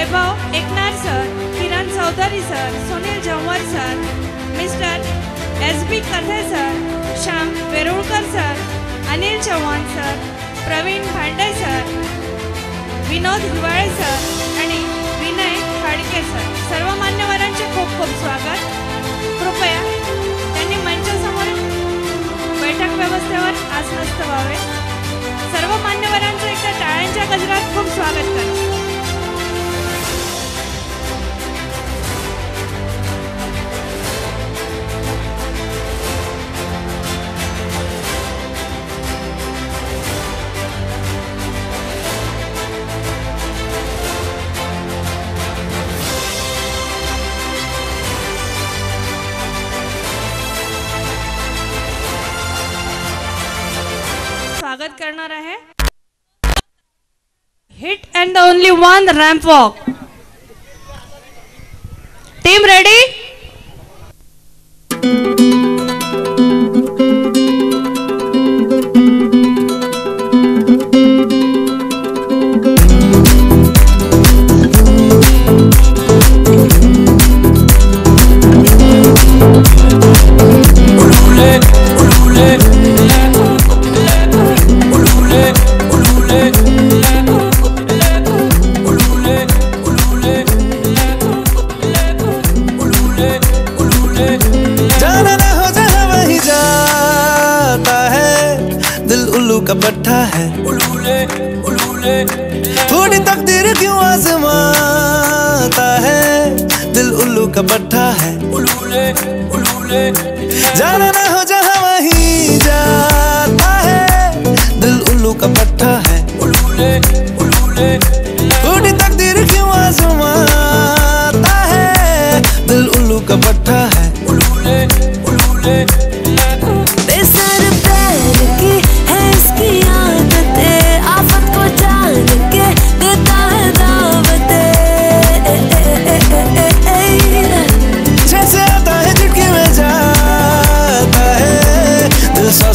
वैभव Eknar sir, Kiran Chaudhari sir, Sunil Janwar sir, mister SB Kathe sir, Shyam Verulkar sir, Anil Chavan sir, Pravin Bhande sir, विनोद Hiwale sir आणि Vinay खाडके sir, सर्व मान्यवरांचे खूप खूप स्वागत. कृपया त्यांनी मंचासमोर बैठक व्यवस्थेवर आसनस्थ व्हावे. सर्व मान्यवरांचं एकदा टाळ्यांच्या गजरात खूप स्वागत करा. स्वागत करणार आहे hit and the only one ramp walk. Team ready? का पट्टा है थोड़ी तकदीर क्यों आजमाता है, दिल उल्लू का पट्टा है, जाना ना हो जहाँ वहीं जाता है, दिल उल्लू का पट्टा है, थोड़ी तकदीर क्यों आजमाता है, दिल उल्लू का पट्टा है.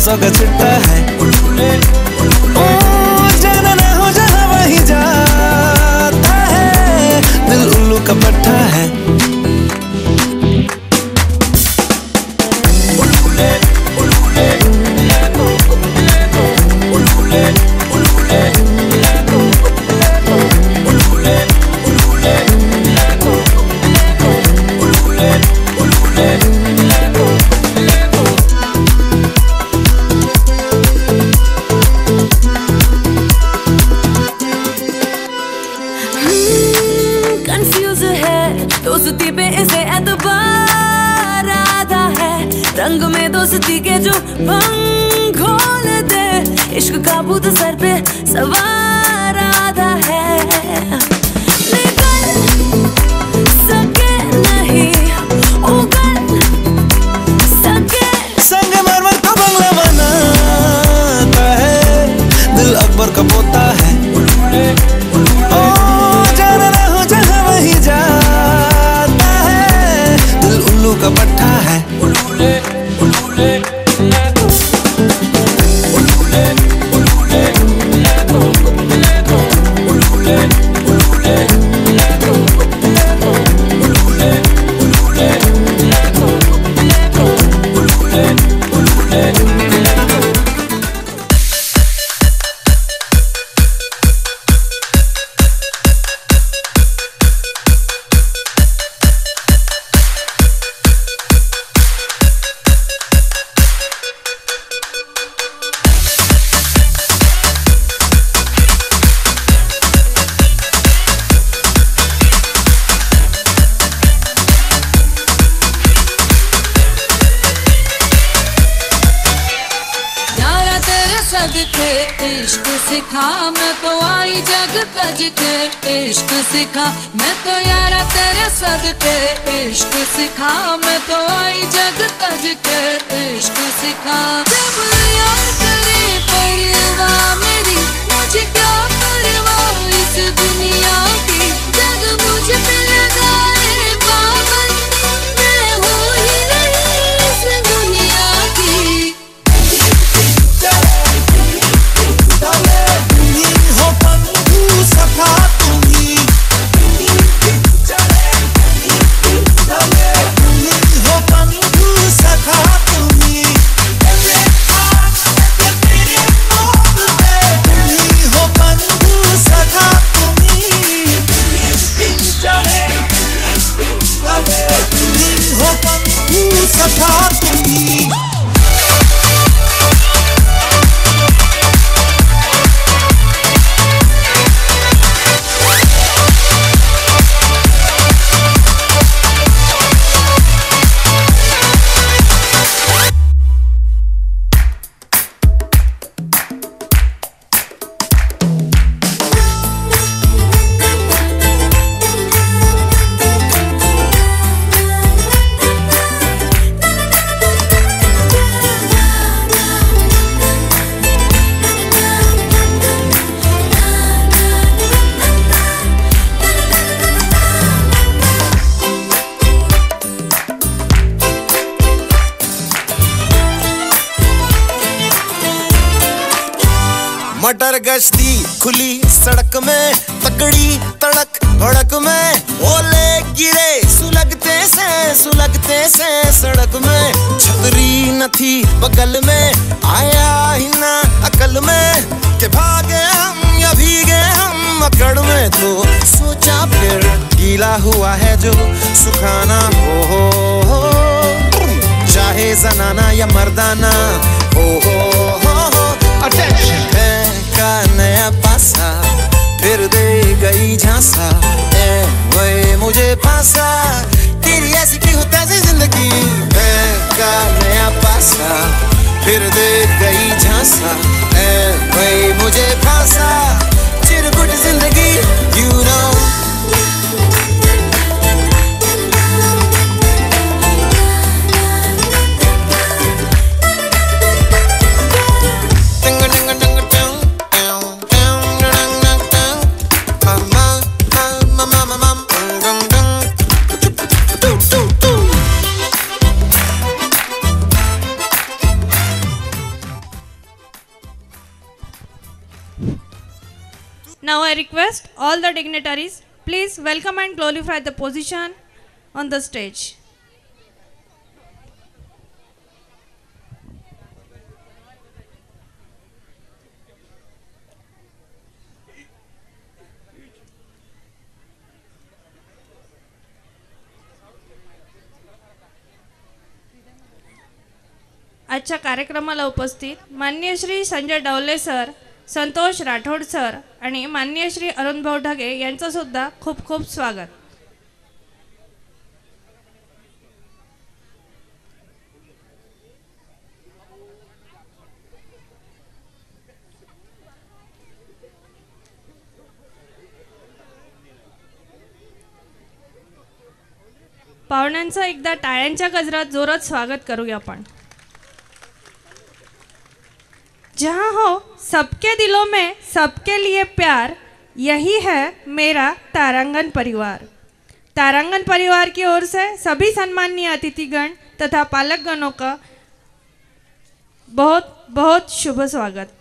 सौ का चिट्टा है, ओ जाना ना हो जहाँ वहीं जाता है, दिल उल्लू का पट्टा है. दोस्ती पे इसे एतबार आधा है, रंग में दोस्ती के जो भंग खोल दे, इश्क का भूत सर पे सवार आधा है. निकल सके नहीं उगल सके, संगमरमर का बंगला बनाता है, दिल अकबर का पोता है, ओ जाना ना हो जहाँ वहीं जा का पट्टा है. इश्क सिखा मैं तो आई जग तज के, इश्क सिखा मैं तो यारा तेरे सदके, इश्क सिखा मैं तो आई जग तज के, इश्क सिखा. जब याद करे परवाह मेरी, मुझे क्या परवाह इस दुनिया की, जग मुझ पे लगाए पाबंद, मैं हो ही नहीं इस दुनिया की. हो पंखू सखा तुम्ही था कोई। मटर गश्ती खुली सड़क में, तकड़ी तड़क भड़क में ओले गिरे सुलगते से सड़क में। छतरी न थी बगल में, आया ही ना अकल में कि भागे हम या भीगे हम अकड़ में। तो सोचा फिर गीला हुआ है जो सुखाना हो, चाहे जनाना या मर्दाना हो। अटेंशन का नया पासा फिर दे गई झांसा, वही मुझे फांसा। तेरी ऐसी की होता है जिंदगी का नया पासा फिर दे गई झांसा, वही मुझे फांसा। चिरकुट जिंदगी you know। Now I request all the dignitaries, please welcome and glorify the position on the stage. आजच्या कार्यक्रमाला उपस्थित माननीय श्री संजय डवले सर, संतोष राठोड सर आणि माननीय श्री अरुण भाऊ ढगे यांचं सुद्धा खूप खूप स्वागत। पाहुण्यांचं एकदा टाळ्यांच्या गजरात जोरात स्वागत करूया आपण। जहाँ हो सबके दिलों में सबके लिए प्यार, यही है मेरा तारांगण परिवार। तारांगण परिवार की ओर से सभी सम्माननीय अतिथिगण तथा पालकगणों का बहुत बहुत शुभ स्वागत।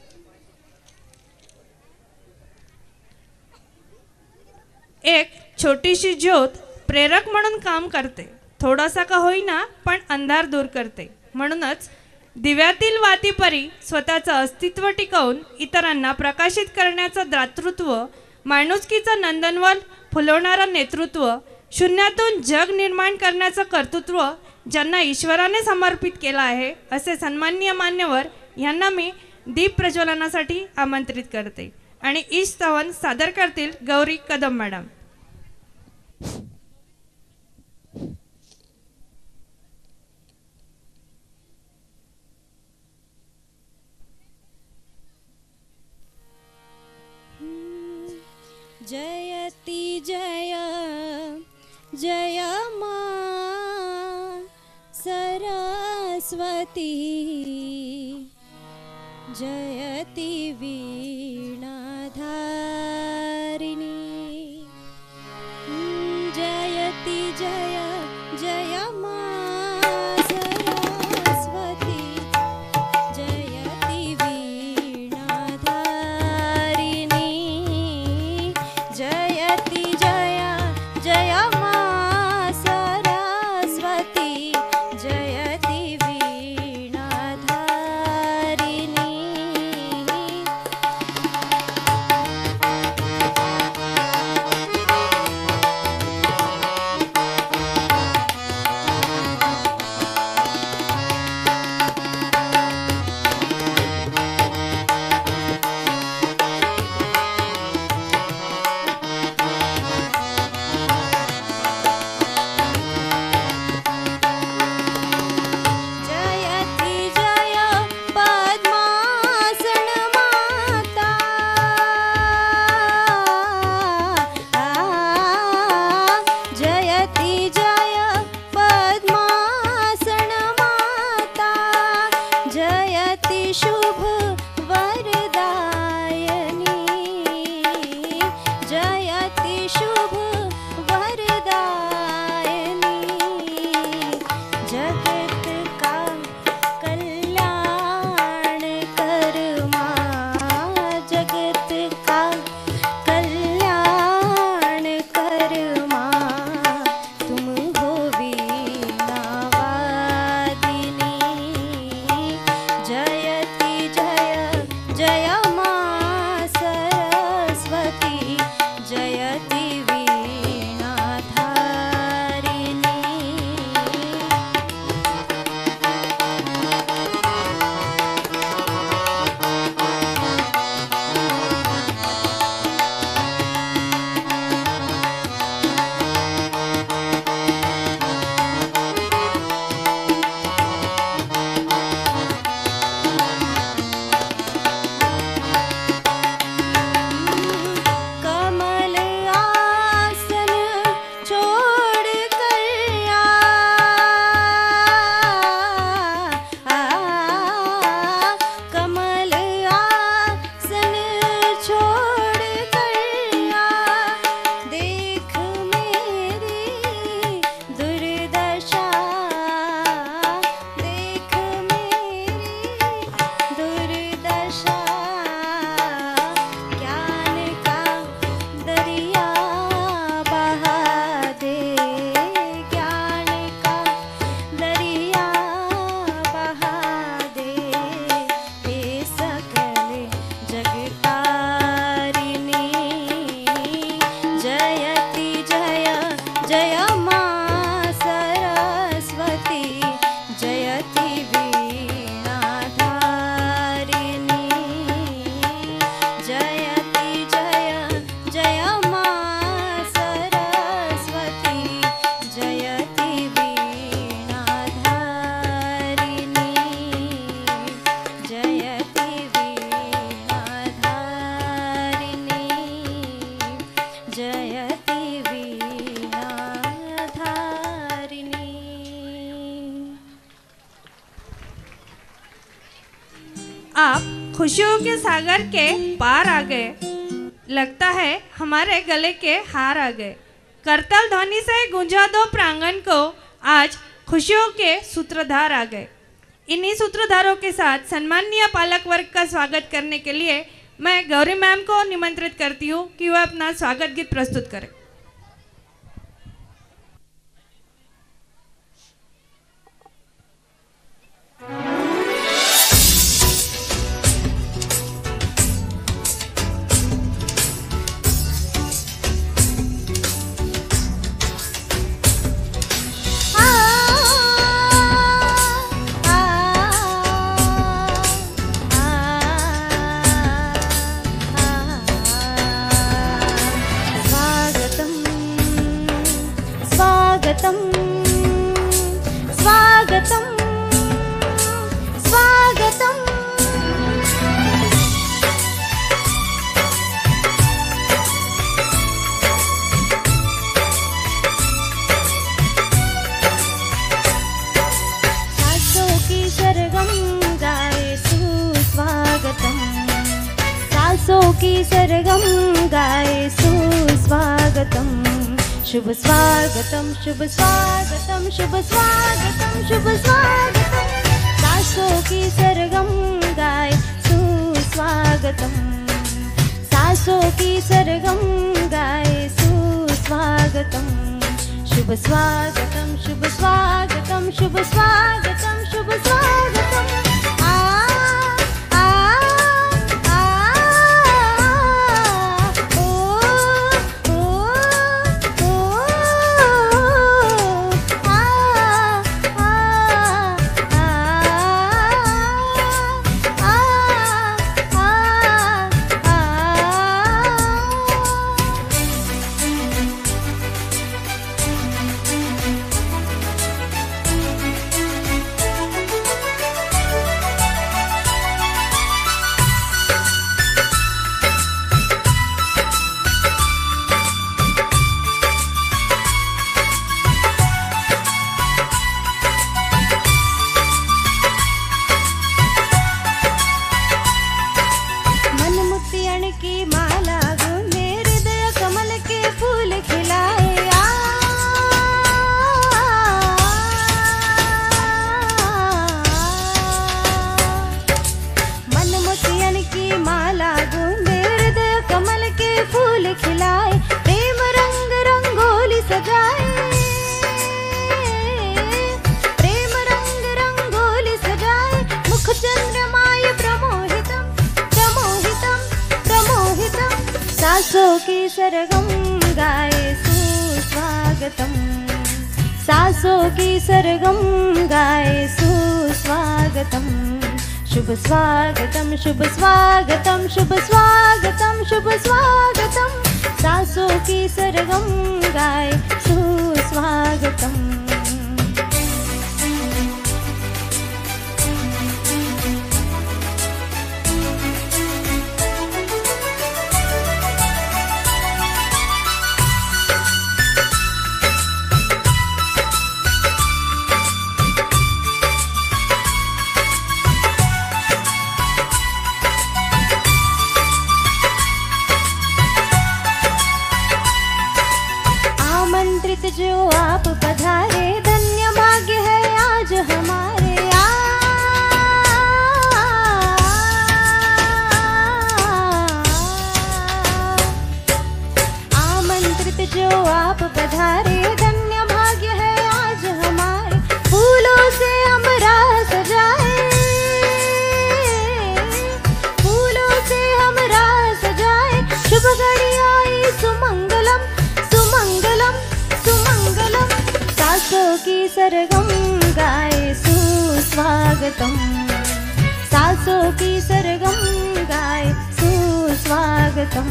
एक छोटीशी ज्योत प्रेरक म्हणून काम करते, थोडासा का होईना पण अंधार दूर करते। म्हणूनच दिव्यातील वातीपरी स्वतःचं अस्तित्व टिकवून इतरांना प्रकाशित करण्याचं दातृत्व, माणुसकीचं नंदनवन फुलवणारं नेतृत्व, शून्यातून जग निर्माण करण्याचं कर्तृत्व ज्यांना ईश्वराने समर्पित केलं आहे, असे सन्माननीय मान्यवर यांना मी दीप प्रज्वलनासाठी आमंत्रित करते आणि ईश स्तवन सादर करतील गौरी कदम मॅडम। जयति जय जय मां सरस्वती, जयति वीणाधारिणी। जयति जय जय मां सरस्वती, जयति वीणाधारिणी। जयति जय जय मां सरस्वती, जयति वीणाधारिणी। शुभ वरदायिनी जयति शुभ वरदायिनी जगत का कल्याण कर माँ जगत का कल्याण कर माँ तुम हो वीणा वादिनी जयति जय जय माँ सरस्वती जयति वीणा धारिणी कमल आसन छोड़ कर कमल आसन छोड़ कर देख मेरी दुर्दशा देख मेरी दुर्दशा ज्ञान का दरिया बहा दे ज्ञान का दरिया बहा दे हे सकल जगतारिणी जयति जय जय माँ सरस्वती जयति वीणा धारिणी जयति जय जय माँ सरस्वती जयति वीणा धारिणी जयति वीणा धारिणी जयति वीणा धारिणी। आप खुशियों के सागर के पार आ गए। लगता है हमारे गले के हार आ गए। करताल ध्वनि से गूंजा दो प्रांगण को, आज खुशियों के सूत्रधार आ गए। इन्हीं सूत्रधारों के साथ सम्माननीय पालक वर्ग का स्वागत करने के लिए मैं गौरी मैम को निमंत्रित करती हूँ कि वह अपना स्वागत गीत प्रस्तुत करें। स्वागतम स्वागतम स्वागतम सासों की सरगम गाए सुस्वागतम सासों की सरगम गाए सुस्वागतम शुभ स्वागतम शुभ स्वागतम शुभ स्वागतम शुभ स्वागतम सासों की सरगम गाए सुस्वागतम सासों की सरगम गाए सुस्वागतम शुभ स्वागतम शुभ स्वागतम शुभ स्वागतम शुभ स्वागतम आ आ आ ओ ओ ओ आ आ आ सासों की सरगम गाए सुस्वागतम, सासों की सरगम गाए सुस्वागतम। शुभ स्वागतम शुभ स्वागतम शुभ स्वागतम शुभ स्वागतम, सासों की सरगम गाए सुस्वागतम। जो आप पधारे धन्य भाग्य है आज हमारे। आमंत्रित जो आप पधारे धन्य भाग्य है आज हमारे। फूलों से हम राह सजाए, फूलों से हम राह सजाए। शुभ घड़ी आई सुमंगलम सुमंगलम सुमंगलम, सासों की सरगम गाए सुस्वागतम, सासों की सरगम गाए सुस्वागतम।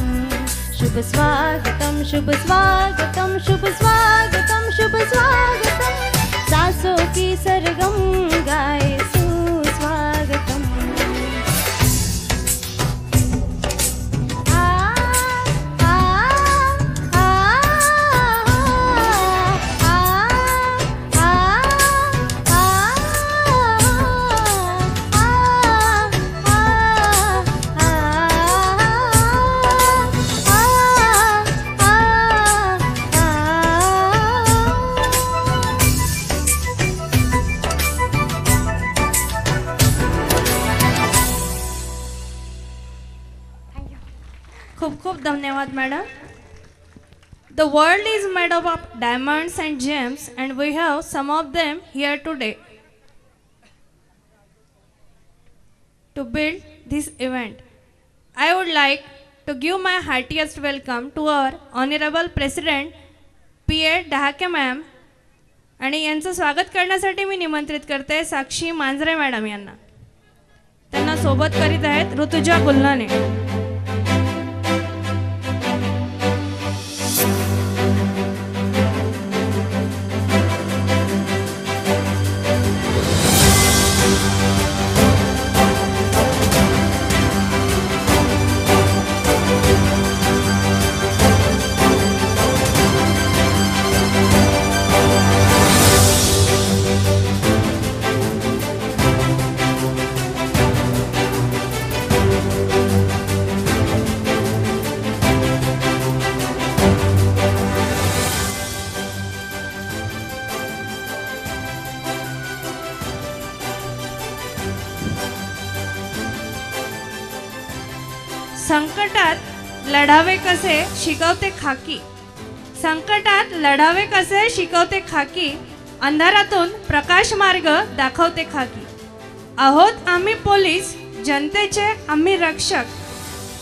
शुभ स्वागतम शुभ स्वागतम शुभ स्वागतम शुभ स्वागतम, सासों की सरगम गाए सुस्वागतम। खूप खूप धन्यवाद madam. The world is made up of diamonds and gems, and we have some of them here today to build this event. I would like to give my heartiest welcome to our Honorable President P.A. Dahake ma'am, आणि यांचं स्वागत करण्यासाठी मी निमंत्रित करते साक्षी मांजरे madam यांना. त्यांना सोबत करीत आहेत ऋतुजा गुल्हाने. संकटात लढावे कसे शिकवते खाकी, संकटात लढावे कसे शिकवते खाकी, अंधारातून प्रकाश मार्ग दाखवते खाकी. आहोत आम्ही पोलीस जनतेचे आम्ही रक्षक,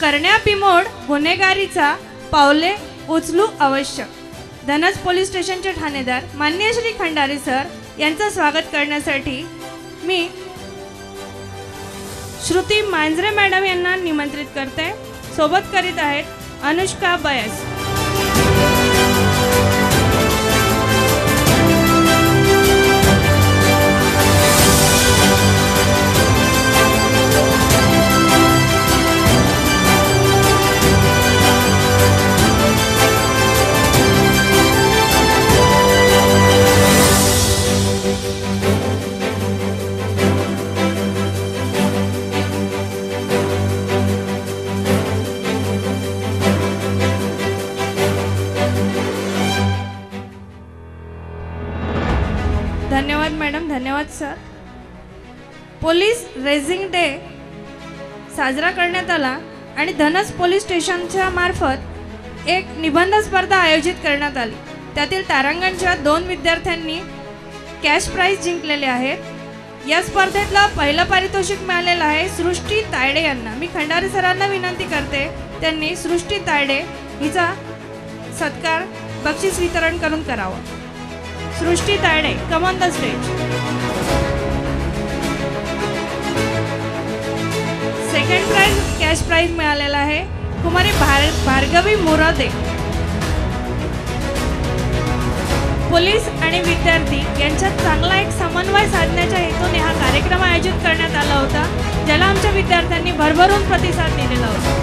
करण्याबिमोड गुन्हेगारीचा पावले उचलू आवश्यक. धनस पोलीस स्टेशनचे ठाणेदार माननीय श्री खंडारे सर यांचं स्वागत करण्यासाठी मी श्रुती मांजरे मॅडम यांना निमंत्रित करते. सोबत करीत आहेत अनुष्का बयस. धन्यवाद मॅडम. धन्यवाद सर. पोलीस रेझिंग डे साजरा करण्यात आला आणि धनस पोलीस स्टेशनच्या मार्फत एक निबंध स्पर्धा आयोजित करण्यात आली. त्यातील तारांगणच्या 2 विद्यार्थ्यांनी कॅश प्राइज जिंकलेले आहेत. या स्पर्धेतला पहिलं पारितोषिक मिळालेलं आहे सृष्टी तायडे यांना. मी खंडारे सरांना विनंती करते त्यांनी सृष्टी तायडे हिचा सत्कार बक्षीस वितरण करून करावा। Srushti Tayde, come on the stage. Second prize cash prize मिळालेला आहे कुमारी भार्गवी मुरादे। पोलीस आणि विद्यार्थी यांच्यात चांगला एक समन्वय साधण्याच्या हेतूने हा कार्यक्रम आयोजित करण्यात आला होता, ज्याला आमच्या विद्यार्थ्यांनी भरभरून प्रतिसाद दिलेला होता।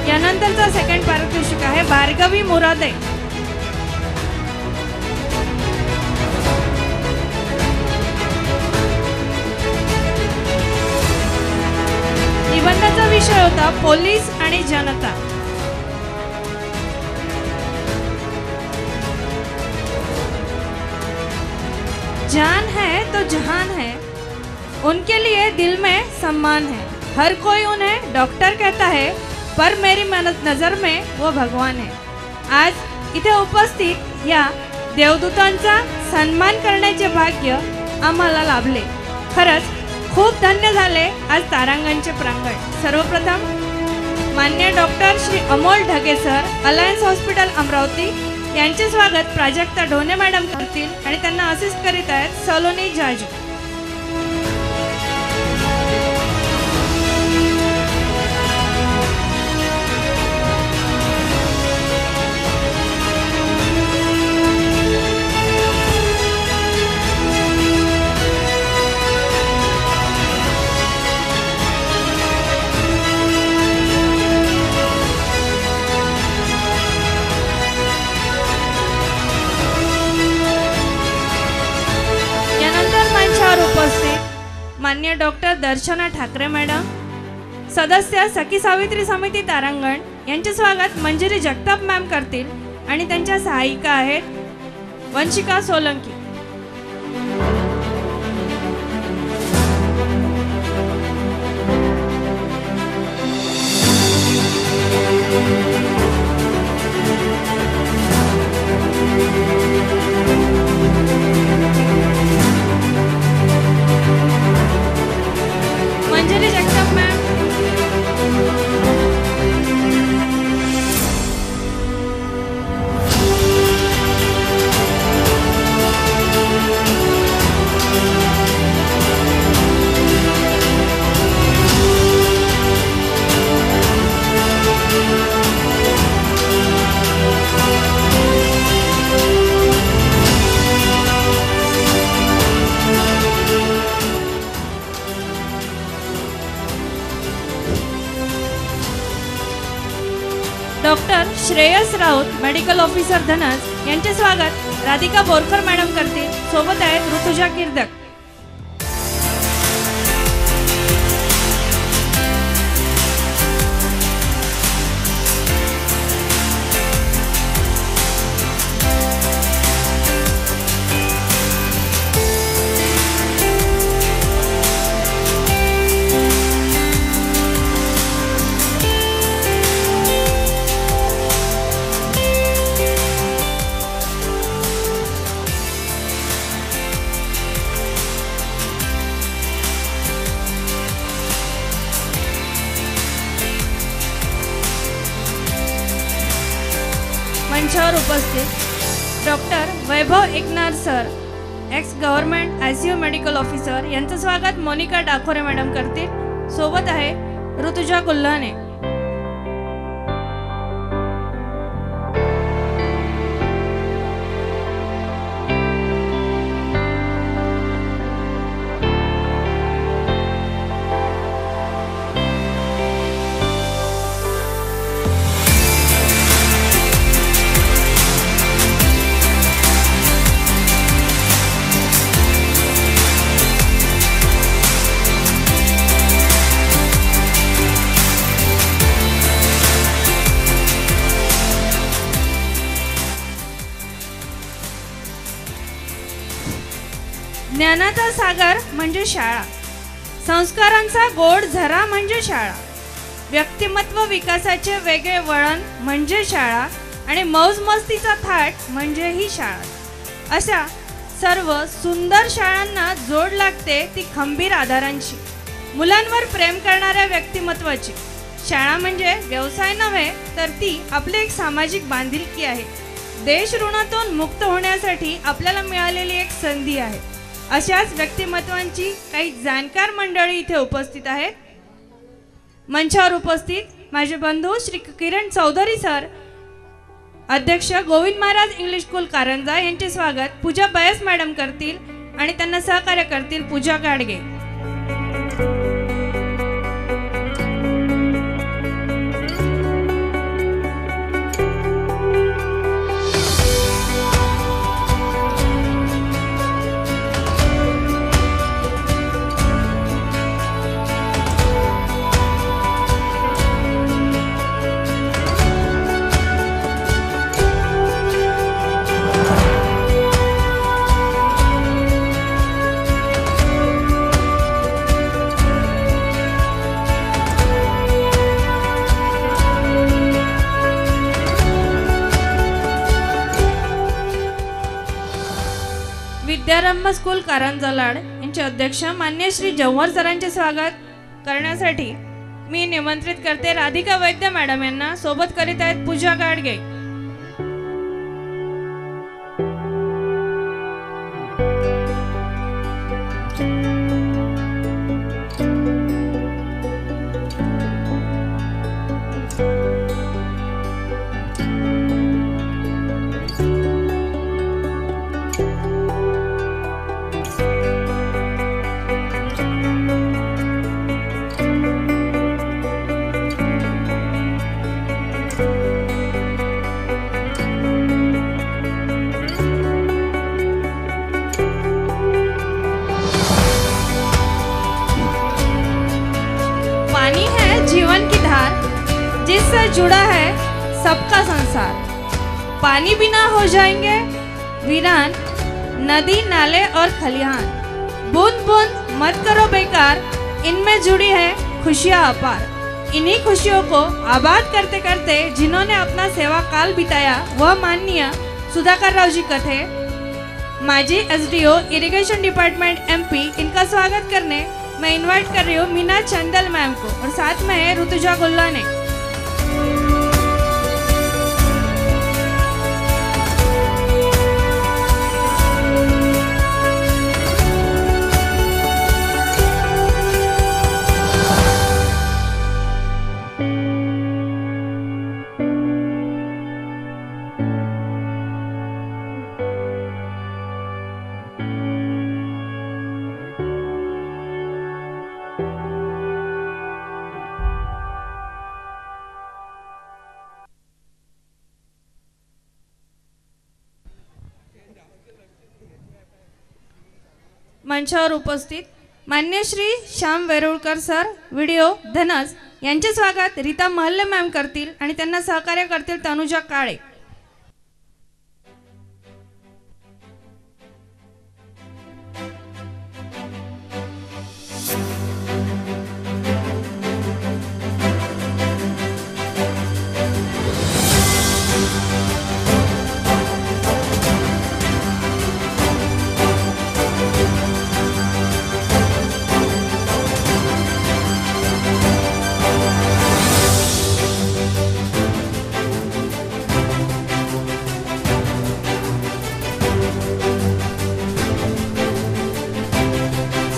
यानंतरचा सेकंड पारितोषिक आहे भार्गवी मुरादे। निबंधाचा विषय होता पोलीस आणि जनता। जान है तो जहान है, उनके लिए दिल में सम्मान है। हर कोई उन्हें डॉक्टर कहता है, पर मेरी नजर में वो भगवान है। आज इथे उपस्थित या देवदूतांचा सन्मान करण्याचे भाग्य आम्हाला लाभले। खरंच खूप धन्य झाले आज तारांगणचे प्रांगण। सर्वप्रथम मान्य doctor Shri Amol Dhage sir, alliance hospital Amravati यांचे स्वागत प्राजक्ता ढोणे मॅडम करतील आणि त्यांना असिस्ट करीत आहेत सलोनी जाजू। उपस्थित मान्य डॉक्टर दर्शना ठाकरे मॅडम, सदस्य सखी सावित्री समिती तारांगण यांचे स्वागत मंजिरी जगताप मॅम करतील आणि त्यांच्या सहायिका आहेत Vanshika Solanki. Manjiri Jagtap ma'am, doctor Shreyas Raut medical officer धनस यांचे स्वागत राधिका बोरकर मॅडम करतील। सोबत आहेत ऋतुजा किर्दक। मंचावर उपस्थित doctor Vaibhav Eknath sir, ex government ICU medical officer यांचं स्वागत मोनिका डाखोरे मॅडम करतील। सोबत आहे ऋतुजा कुल्हाने। ज्ञानाचा सागर म्हणजे शाळा, संस्कारांचा गोड झरा म्हणजे शाळा, व्यक्तिमत्व विकासाचे वेगळे वळण म्हणजे शाळा आणि मौज मस्तीचा थाट म्हणजे ही शाळा। अशा सर्व सुंदर शाळांना जोड लागते ती खंबीर आधारांची, मुलांवर प्रेम करणाऱ्या व्यक्तिमत्वाची। शाळा म्हणजे व्यवसाय नव्हे, तर ती आपली एक सामाजिक बांधिलकी आहे। देश ऋणातून मुक्त होण्यासाठी आपल्याला मिळालेली एक संधी आहे। अशाच व्यक्तिमत्वांची काही जाणकार मंडळी इथे उपस्थित आहेत। मंचावर उपस्थित माझे बंधू श्री किरण चौधरी सर, अध्यक्ष गोविंद महाराज इंग्लिश स्कूल कारंजा यांचे स्वागत पूजा बयस मॅडम करतील आणि त्यांना सहकार्य करतील पूजा गाडगे। विद्यारंभ स्कूल कारंजा लाड यांचे अध्यक्ष मान्य श्री जव्हार सरांचे स्वागत करण्यासाठी मी निमंत्रित करते राधिका वैद्य मॅडम यांना। सोबत करीत आहेत पूजा गाडगे। पानी है जीवन की धार, जिससे जुड़ा है सबका संसार। पानी बिना हो जाएंगे वीरान नदी नाले और खलिहान। बूंद बूंद मत करो बेकार, इनमें जुड़ी है खुशियाँ अपार। इन्हीं खुशियों को आबाद करते करते जिन्होंने अपना सेवा काल बिताया वह माननीय सुधाकर राव जी कथे, माजी SDO इरिगेशन डिपार्टमेंट MP। इनका स्वागत करने मैं इनवाइट कर रही हूँ मीना चंदल मैम को, और साथ में है ऋतुजा गुल्लाने। मंचावर उपस्थित मान्य श्री श्याम वेरुळकर सर, व्हिडिओ धनस यांचे स्वागत रीता महल्ले मॅम करतील आणि त्यांना सहकार्य करतील तनुजा काळे।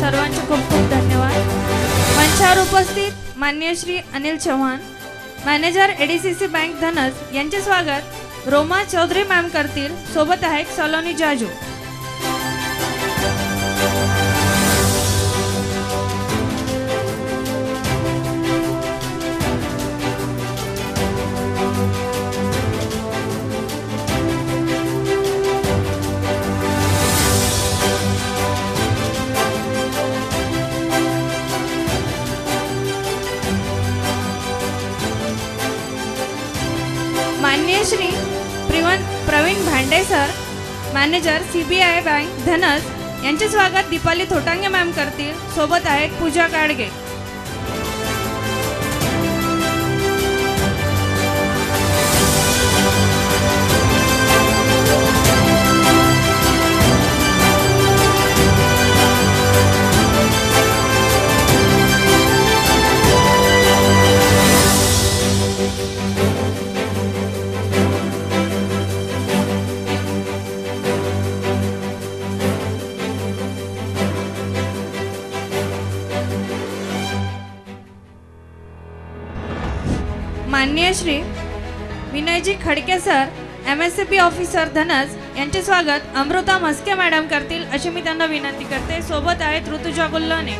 सर्वांचे खूप खूप धन्यवाद। मंचावर उपस्थित माननीय Shri Anil Chauhan, manager ADCC bank धनस यांचे स्वागत रोमा चौधरी मॅम करतील। सोबत आहे सलोनी जाजू। माननीय Shri Pravin Bhande sir, manager CBI bank धनस यांचे स्वागत दीपाली थोटांगे मॅम करतील। सोबत आहेत पूजा गाडगे। माननीय Shri Vinayji Khadke sir MSCP officer धनस यांचे स्वागत अमृता मस्के मॅडम करतील अशी मी त्यांना विनंती करते. सोबत आहेत ऋतुजा गुल्लाने.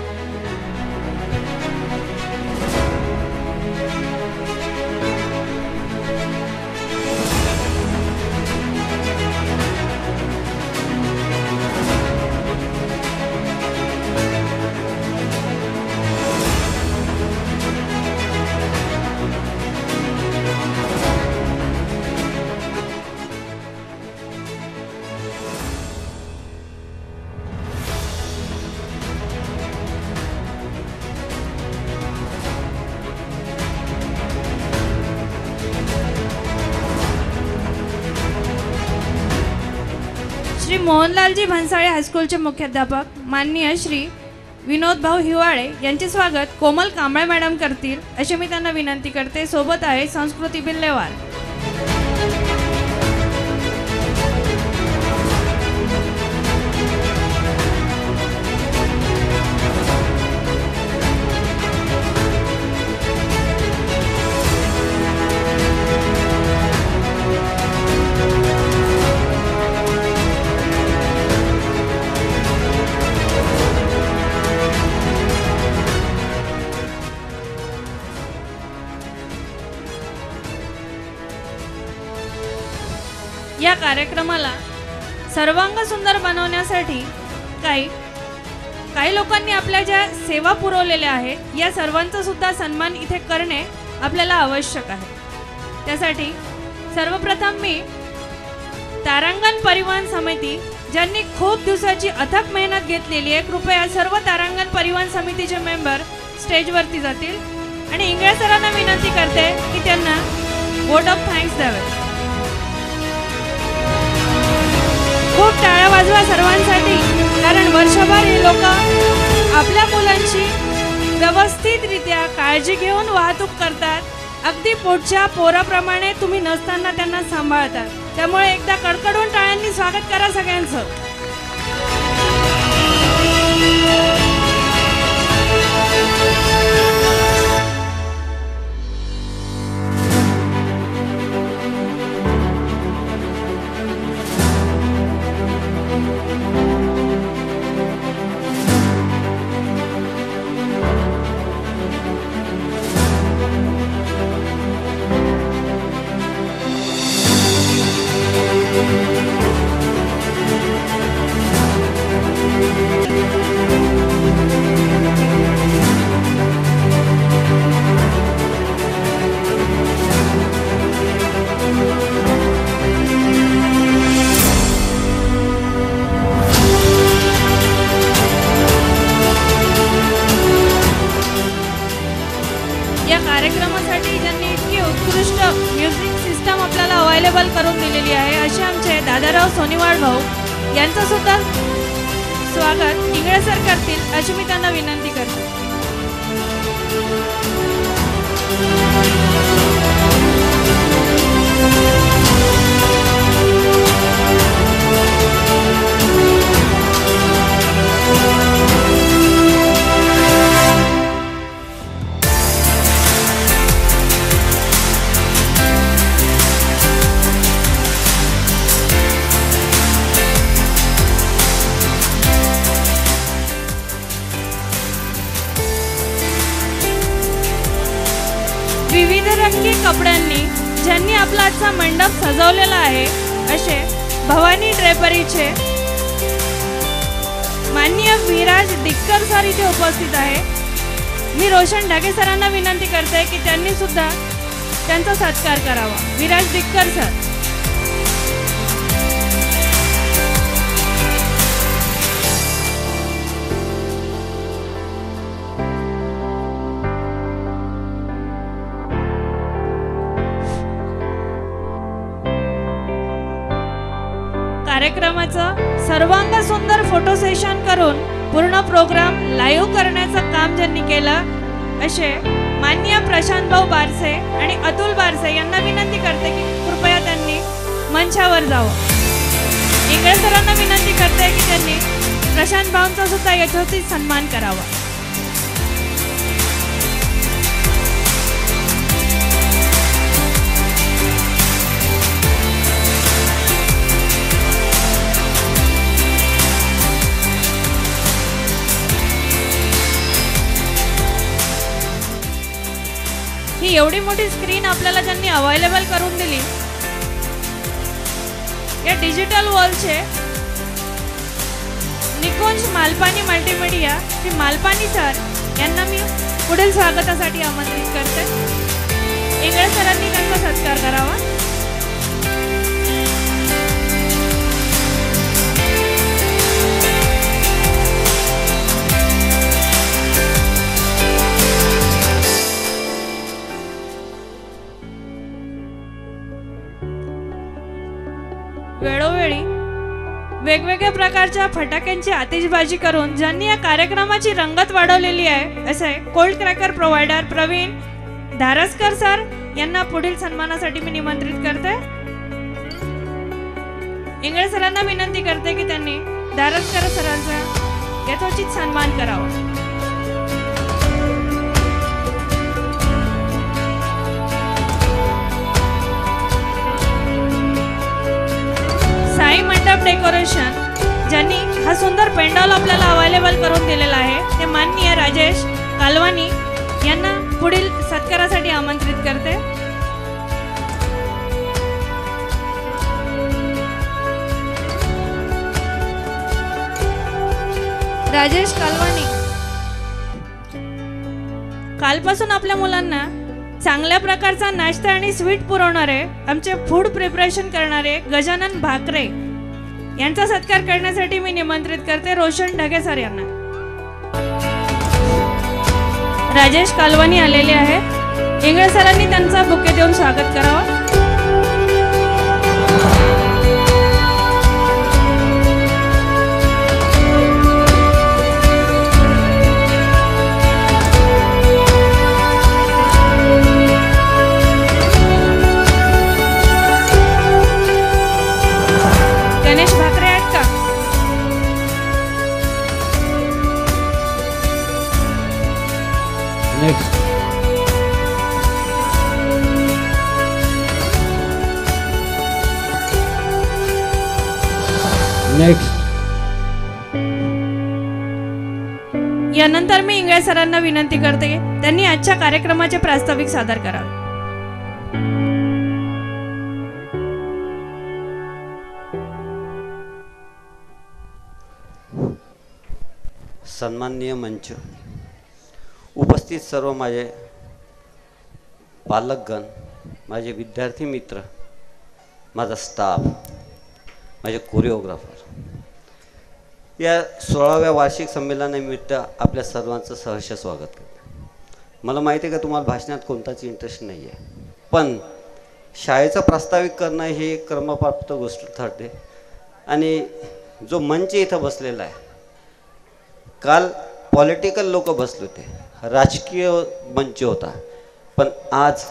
श्री मोहनलालजी भन्साळे हायस्कूलचे मुख्याध्यापक माननीय श्री विनोद भाऊ हिवाळे यांचे स्वागत कोमल कांबळे मॅडम करतील अशी मी त्यांना विनंती करते. सोबत आहे संस्कृती बिल्लेवार. या कार्यक्रमाला सर्वांग सुंदर बनवण्यासाठी काही लोकांनी आपल्या ज्या सेवा पुरवलेल्या आहेत या सर्वांचा सुद्धा सन्मान इथे करणे आपल्याला आवश्यक आहे. त्यासाठी सर्वप्रथम मी तारांगण परिवहन समिती ज्यांनी खूप दिवसाची अथक मेहनत घेतलेली आहे, कृपया सर्व तारांगण परिवहन समितीचे मेंबर स्टेजवरती जातील आणि इंगळे सरांना विनंती करते की त्यांना वोट ऑफ थँक्स द्यावे. खूप टाळ्या वाजवा सर्वांसाठी, कारण वर्षभर हे लोक आपल्या मुलांची व्यवस्थितरित्या काळजी घेऊन वाहतूक करतात. अगदी पोटच्या पोराप्रमाणे तुम्ही नसताना त्यांना सांभाळतात. त्यामुळे एकदा कडकडून टाळ्यांनी स्वागत करा सगळ्यांचं. या कार्यक्रमासाठी ज्यांनी इतकी उत्कृष्ट म्युझिक सिस्टम आपल्याला अवेलेबल करून दिलेली आहे असे आमचे दादाराव सोनीवाड भाऊ यांचं सुद्धा स्वागत इंगळे सर करतील अशी मी त्यांना विनंती करते. विविध रंगी कपड्यांनी ज्यांनी आपला आजचा मंडप सजवलेला आहे असे भवानी ड्रेपरीचे माननीय विराज डिक्कर सर इथे उपस्थित आहे. मी रोशन ढगे सरांना विनंती करते की त्यांनी सुद्धा त्यांचा सत्कार करावा. Viraj decker sir. कार्यक्रमाचं सर्वांग सुंदर फोटो सेशन करून पूर्ण प्रोग्राम लाईव्ह करण्याचं काम ज्यांनी केलं असे माननीय प्रशांत भाऊ बारसे आणि अतुल बारसे यांना विनंती करते की कृपया त्यांनी मंचावर जावं. इंगळे सरांना विनंती करते की त्यांनी प्रशांत भाऊंचा सुद्धा यथोचित सन्मान करावा. ही एवढी मोठी स्क्रीन आपल्याला ज्यांनी अवेलेबल करून दिली, या डिजिटल वॉलचे निकुंज मालपानी मल्टीमीडिया श्री मालपानी सर यांना मी पुढील स्वागतासाठी आमंत्रित करते. इंगळे सरांनी त्यांचा सत्कार करावा. वेळोवेळी वेगवेगळ्या प्रकारच्या फटाक्यांची आतिषबाजी करून ज्यांनी या कार्यक्रमाची रंगत वाढवलेली आहे असे cold cracker provider Pravin Dharaskar sir यांना पुढील सन्मानासाठी मी निमंत्रित करते. इंगळे सरांना विनंती करते की त्यांनी धारसकर सरांचा यथोचित सन्मान करावा. साई मंडप डेकोरेशन ज्यांनी हा सुंदर पेंडॉल आपल्याला अवेलेबल करून दिलेला आहे ते माननीय राजेश कालवानी यांना पुढील सत्कारासाठी आमंत्रित करते. राजेश कालवानी कालपासून आपल्या मुलांना चांगल्या प्रकारचा नाश्ता आणि स्वीट पुरवणारे आमचे फूड प्रिपरेशन करणारे गजानन भाकरे यांचा सत्कार करण्यासाठी मी निमंत्रित करते रोशन ढगे सर यांना. राजेश कालवानी आलेले आहेत. इंगळे सरांनी त्यांचा बुके देऊन स्वागत करावं. गणेश भाकरे आहेत का? नेक्स्ट यानंतर मी इंगळे सरांना विनंती करते त्यांनी आजच्या कार्यक्रमाचे प्रास्ताविक सादर करावे. सन्माननीय मंच, उपस्थित सर्व माझे पालकगण, माझे विद्यार्थी मित्र, माझा स्टाफ, माझे कोरिओग्राफर, या 16व्या वार्षिक संमेलनानिमित्त आपल्या सर्वांचं सहर्ष स्वागत करतो. मला माहिती आहे का तुम्हाला भाषणात कोणताच इंटरेस्ट नाही आहे, पण शाळेचं प्रास्ताविक करणं ही एक क्रमप्राप्त गोष्ट ठरते. आणि जो मंच इथं बसलेला आहे, काल पॉलिटिकल लोक बसले होते, राजकीय मंच होता, पण आज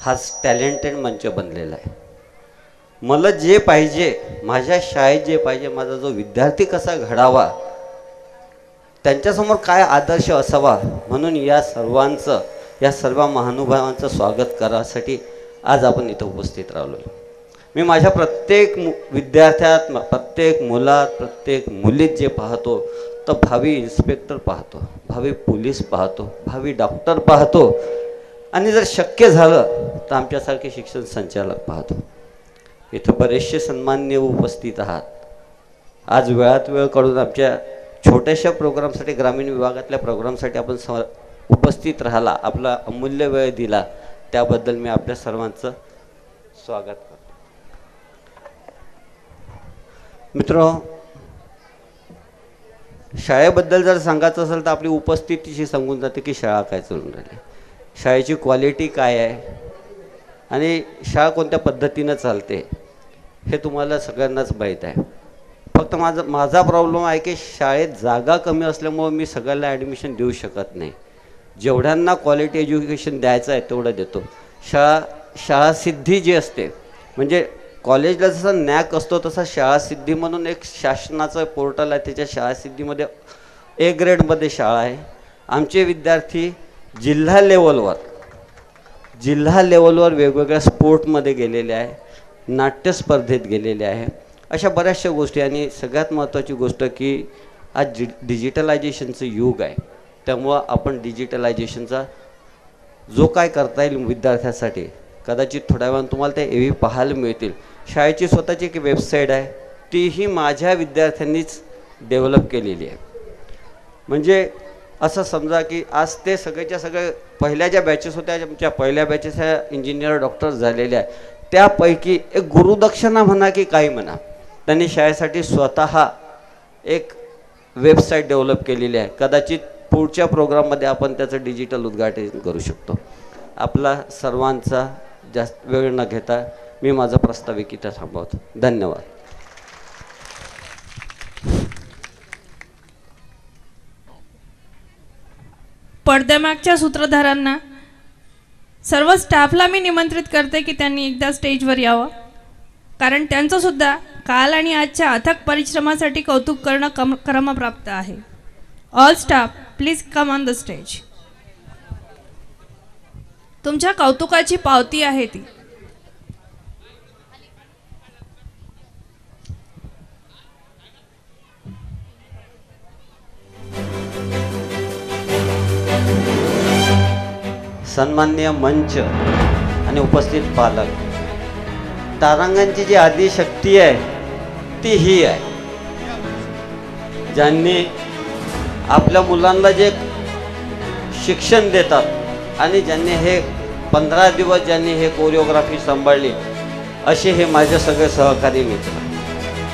हा टॅलेंटेड मंच बनलेला आहे. मला जे पाहिजे, माझ्या शाळेत जे पाहिजे, माझा जो विद्यार्थी कसा घडावा, त्यांच्यासमोर काय आदर्श असावा, म्हणून या सर्वांचं, या सर्व महानुभावांचं स्वागत करासाठी आज आपण इथं उपस्थित राहिलो. मी माझ्या प्रत्येक विद्यार्थ्यात, प्रत्येक मुलात, प्रत्येक मुलीत जे पाहतो तर भावी इन्स्पेक्टर पाहतो, भावी पोलीस पाहतो, भावी डॉक्टर पाहतो, आणि जर शक्य झालं तर आमच्यासारखे शिक्षण संचालक पाहतो. इथं बरेचसे सन्माननीय उपस्थित आहात. आज वेळात वेळ काढून आमच्या छोट्याशा प्रोग्रामसाठी, ग्रामीण विभागातल्या प्रोग्रामसाठी आपण उपस्थित राहिला, आपला अमूल्य वेळ दिला, त्याबद्दल मी आपल्या सर्वांचं स्वागत करतो. मित्र, शाळेबद्दल जर सांगायचं असेल तर आपली उपस्थितीशी सांगून जाते की शाळा काय चालून राहिली, शाळेची क्वालिटी काय आहे आणि शाळा कोणत्या पद्धतीनं चालते हे तुम्हाला सगळ्यांनाच माहीत आहे. फक्त माझा प्रॉब्लेम आहे की शाळेत जागा कमी असल्यामुळं मी सगळ्यांना ॲडमिशन देऊ शकत नाही. जेवढ्यांना क्वालिटी एज्युकेशन द्यायचं आहे तेवढं देतो. शाळा सिद्धी जी असते, म्हणजे कॉलेजला जसा नॅक असतो तसा शाळा सिद्धी म्हणून एक शासनाचं पोर्टल आहे, त्याच्या शाळा सिद्धीमध्ये ए ग्रेडमध्ये शाळा आहे. आमचे विद्यार्थी जिल्हा लेवलवर वेगवेगळ्या स्पोर्टमध्ये गेलेले आहे, नाट्य स्पर्धेत गेलेले आहे, अशा बऱ्याचशा गोष्टी. आणि सगळ्यात महत्त्वाची गोष्ट की आज डिजिटलायझेशनचं युग आहे, त्यामुळं आपण डिजिटलायझेशनचा जो काय करता येईल विद्यार्थ्यांसाठी, कदाचित थोड्या वेळानं तुम्हाला ते एव्ही पाहायला मिळतील. शाळेची स्वतःची एक वेबसाईट आहे, तीही माझ्या विद्यार्थ्यांनीच डेव्हलप केलेली आहे. म्हणजे असं समजा की आज ते सगळेच्या सगळे पहिल्या ज्या बॅचेस होत्या, आमच्या पहिल्या बॅचेस ह्या इंजिनियर डॉक्टर झालेल्या आहे, त्यापैकी एक गुरुदक्षिणा म्हणा की काही म्हणा, त्यांनी शाळेसाठी स्वतः एक वेबसाईट डेव्हलप केलेली आहे. कदाचित पुढच्या प्रोग्राममध्ये आपण त्याचं डिजिटल उद्घाटन करू शकतो. आपला सर्वांचा जास्त वेळ न घेता मी माझा प्रस्ताविक इथं थांबवतो. धन्यवाद. पडद्यामागच्या सूत्रधारांना, सर्व स्टाफला मी निमंत्रित करते की त्यांनी एकदा स्टेजवर यावं, कारण त्यांचंसुद्धा काल आणि आजच्या अथक परिश्रमासाठी कौतुक करणं क्रमप्राप्त आहे. All staff please come on the stage. तुमच्या कौतुकाची पावती आहे ती. सन्माननीय मंच आणि उपस्थित पालक, तारांगणची जी आदी शक्ती आहे ती ही आहे, ज्यांनी आपल्या मुलांना जे शिक्षण देतात आणि ज्यांनी हे 15 दिवस ज्यांनी हे कोरिओग्राफी सांभाळली, असे हे माझे सगळे सहकारी मित्र.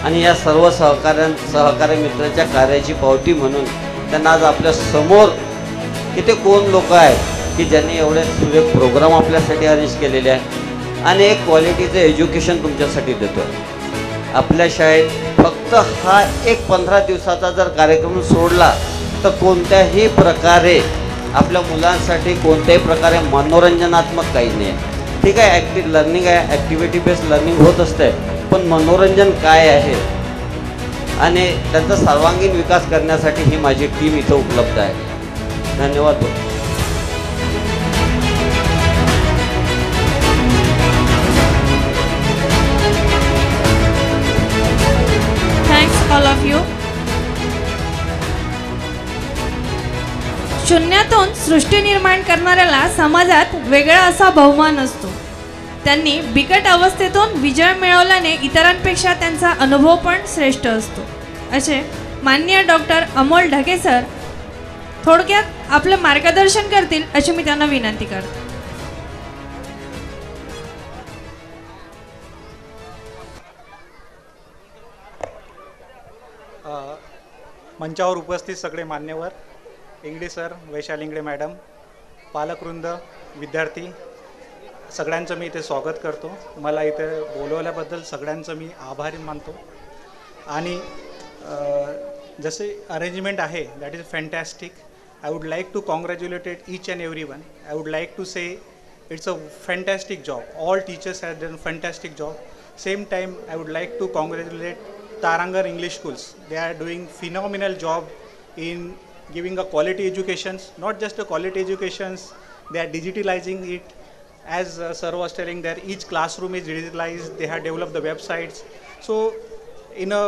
आणि या सर्व सहकारी मित्राच्या कार्याची पावती म्हणून त्यांना आज आपल्या समोर किती कोण लोक आहेत की ज्यांनी एवढे सुरेख प्रोग्राम आपल्यासाठी अरेंज केलेले आहे आणि एक क्वालिटीचं एज्युकेशन तुमच्यासाठी देतो. आपल्या शाळेत फक्त हा एक 15 दिवसाचा जर कार्यक्रम सोडला तर कोणत्याही प्रकारे आपल्या मुलांसाठी कोणत्याही प्रकारे मनोरंजनात्मक काही नाही आहे. ठीक आहे, ॲक्टिव्ह लर्निंग आहे, ॲक्टिव्हिटी बेस्ड लर्निंग होत असते, पण मनोरंजन काय आहे आणि त्यांचा सर्वांगीण विकास करण्यासाठी ही माझी टीम इथं उपलब्ध आहे. धन्यवाद. All of you. शून्यातून सृष्टी निर्माण करणाऱ्याला समाजात वेगळा असा बहुमान असतो. त्यांनी बिकट अवस्थेतून विजय मिळवल्याने इतरांपेक्षा त्यांचा अनुभव पण श्रेष्ठ असतो, असे माननीय डॉक्टर अमोल ढगे सर थोडक्यात आपलं मार्गदर्शन करतील अशी मी त्यांना विनंती करते. मंचावर उपस्थित सगळे मान्यवर, इंगळे सर, वैशाली इंगळे मॅडम, पालकवृंद, विद्यार्थी, सगळ्यांचं मी इथे स्वागत करतो. मला इथे बोलवल्याबद्दल सगळ्यांचं मी आभारी मानतो. आणि जसे अरेंजमेंट आहे that is fantastic. I would like to congratulated each and every one. I would like to say it's a fantastic job. All teachers have done fantastic job. Same time I would like to congratulate Tarangar English schools. They are doing phenomenal job in giving a quality educations, not just a quality educations, they are digitalizing it. As sir was telling there, each classroom is digitalized, they have developed the websites. So in a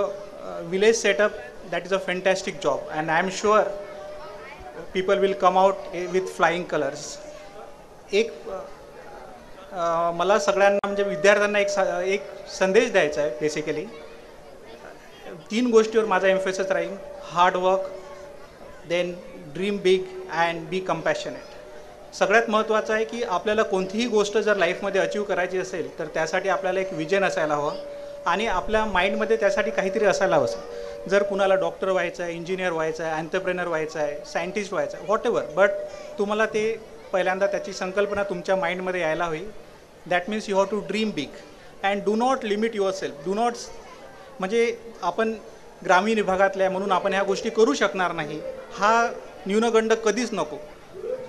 village setup, that is a fantastic job, and I am sure people will come out with flying colors. एक मला सगळ्यांना म्हणजे विद्यार्थ्यांना एक संदेश द्यायचा आहे. Basically 3 गोष्टीवर माझा एम्फेसिस राहील. Hard work, then dream big and be compassionate. सगळ्यात महत्त्वाचं आहे की आपल्याला कोणतीही गोष्ट जर लाईफमध्ये अचीव करायची असेल तर त्यासाठी आपल्याला एक विजन असायला हवं आणि आपल्या माइंडमध्ये त्यासाठी काहीतरी असायला हवं. जर कुणाला डॉक्टर व्हायचं आहे, इंजिनियर व्हायचं आहे, एंटरप्रेनर व्हायचं आहे, सायंटिस्ट व्हायचं आहे, व्हॉट एव्हर, बट तुम्हाला ते पहिल्यांदा त्याची संकल्पना तुमच्या माइंडमध्ये यायला हवी. That means you have to dream big and do not limit your self. Do not म्हणजे आपण ग्रामीण विभागातल्या म्हणून आपण ह्या गोष्टी करू शकणार नाही हा न्यूनगंड कधीच नको.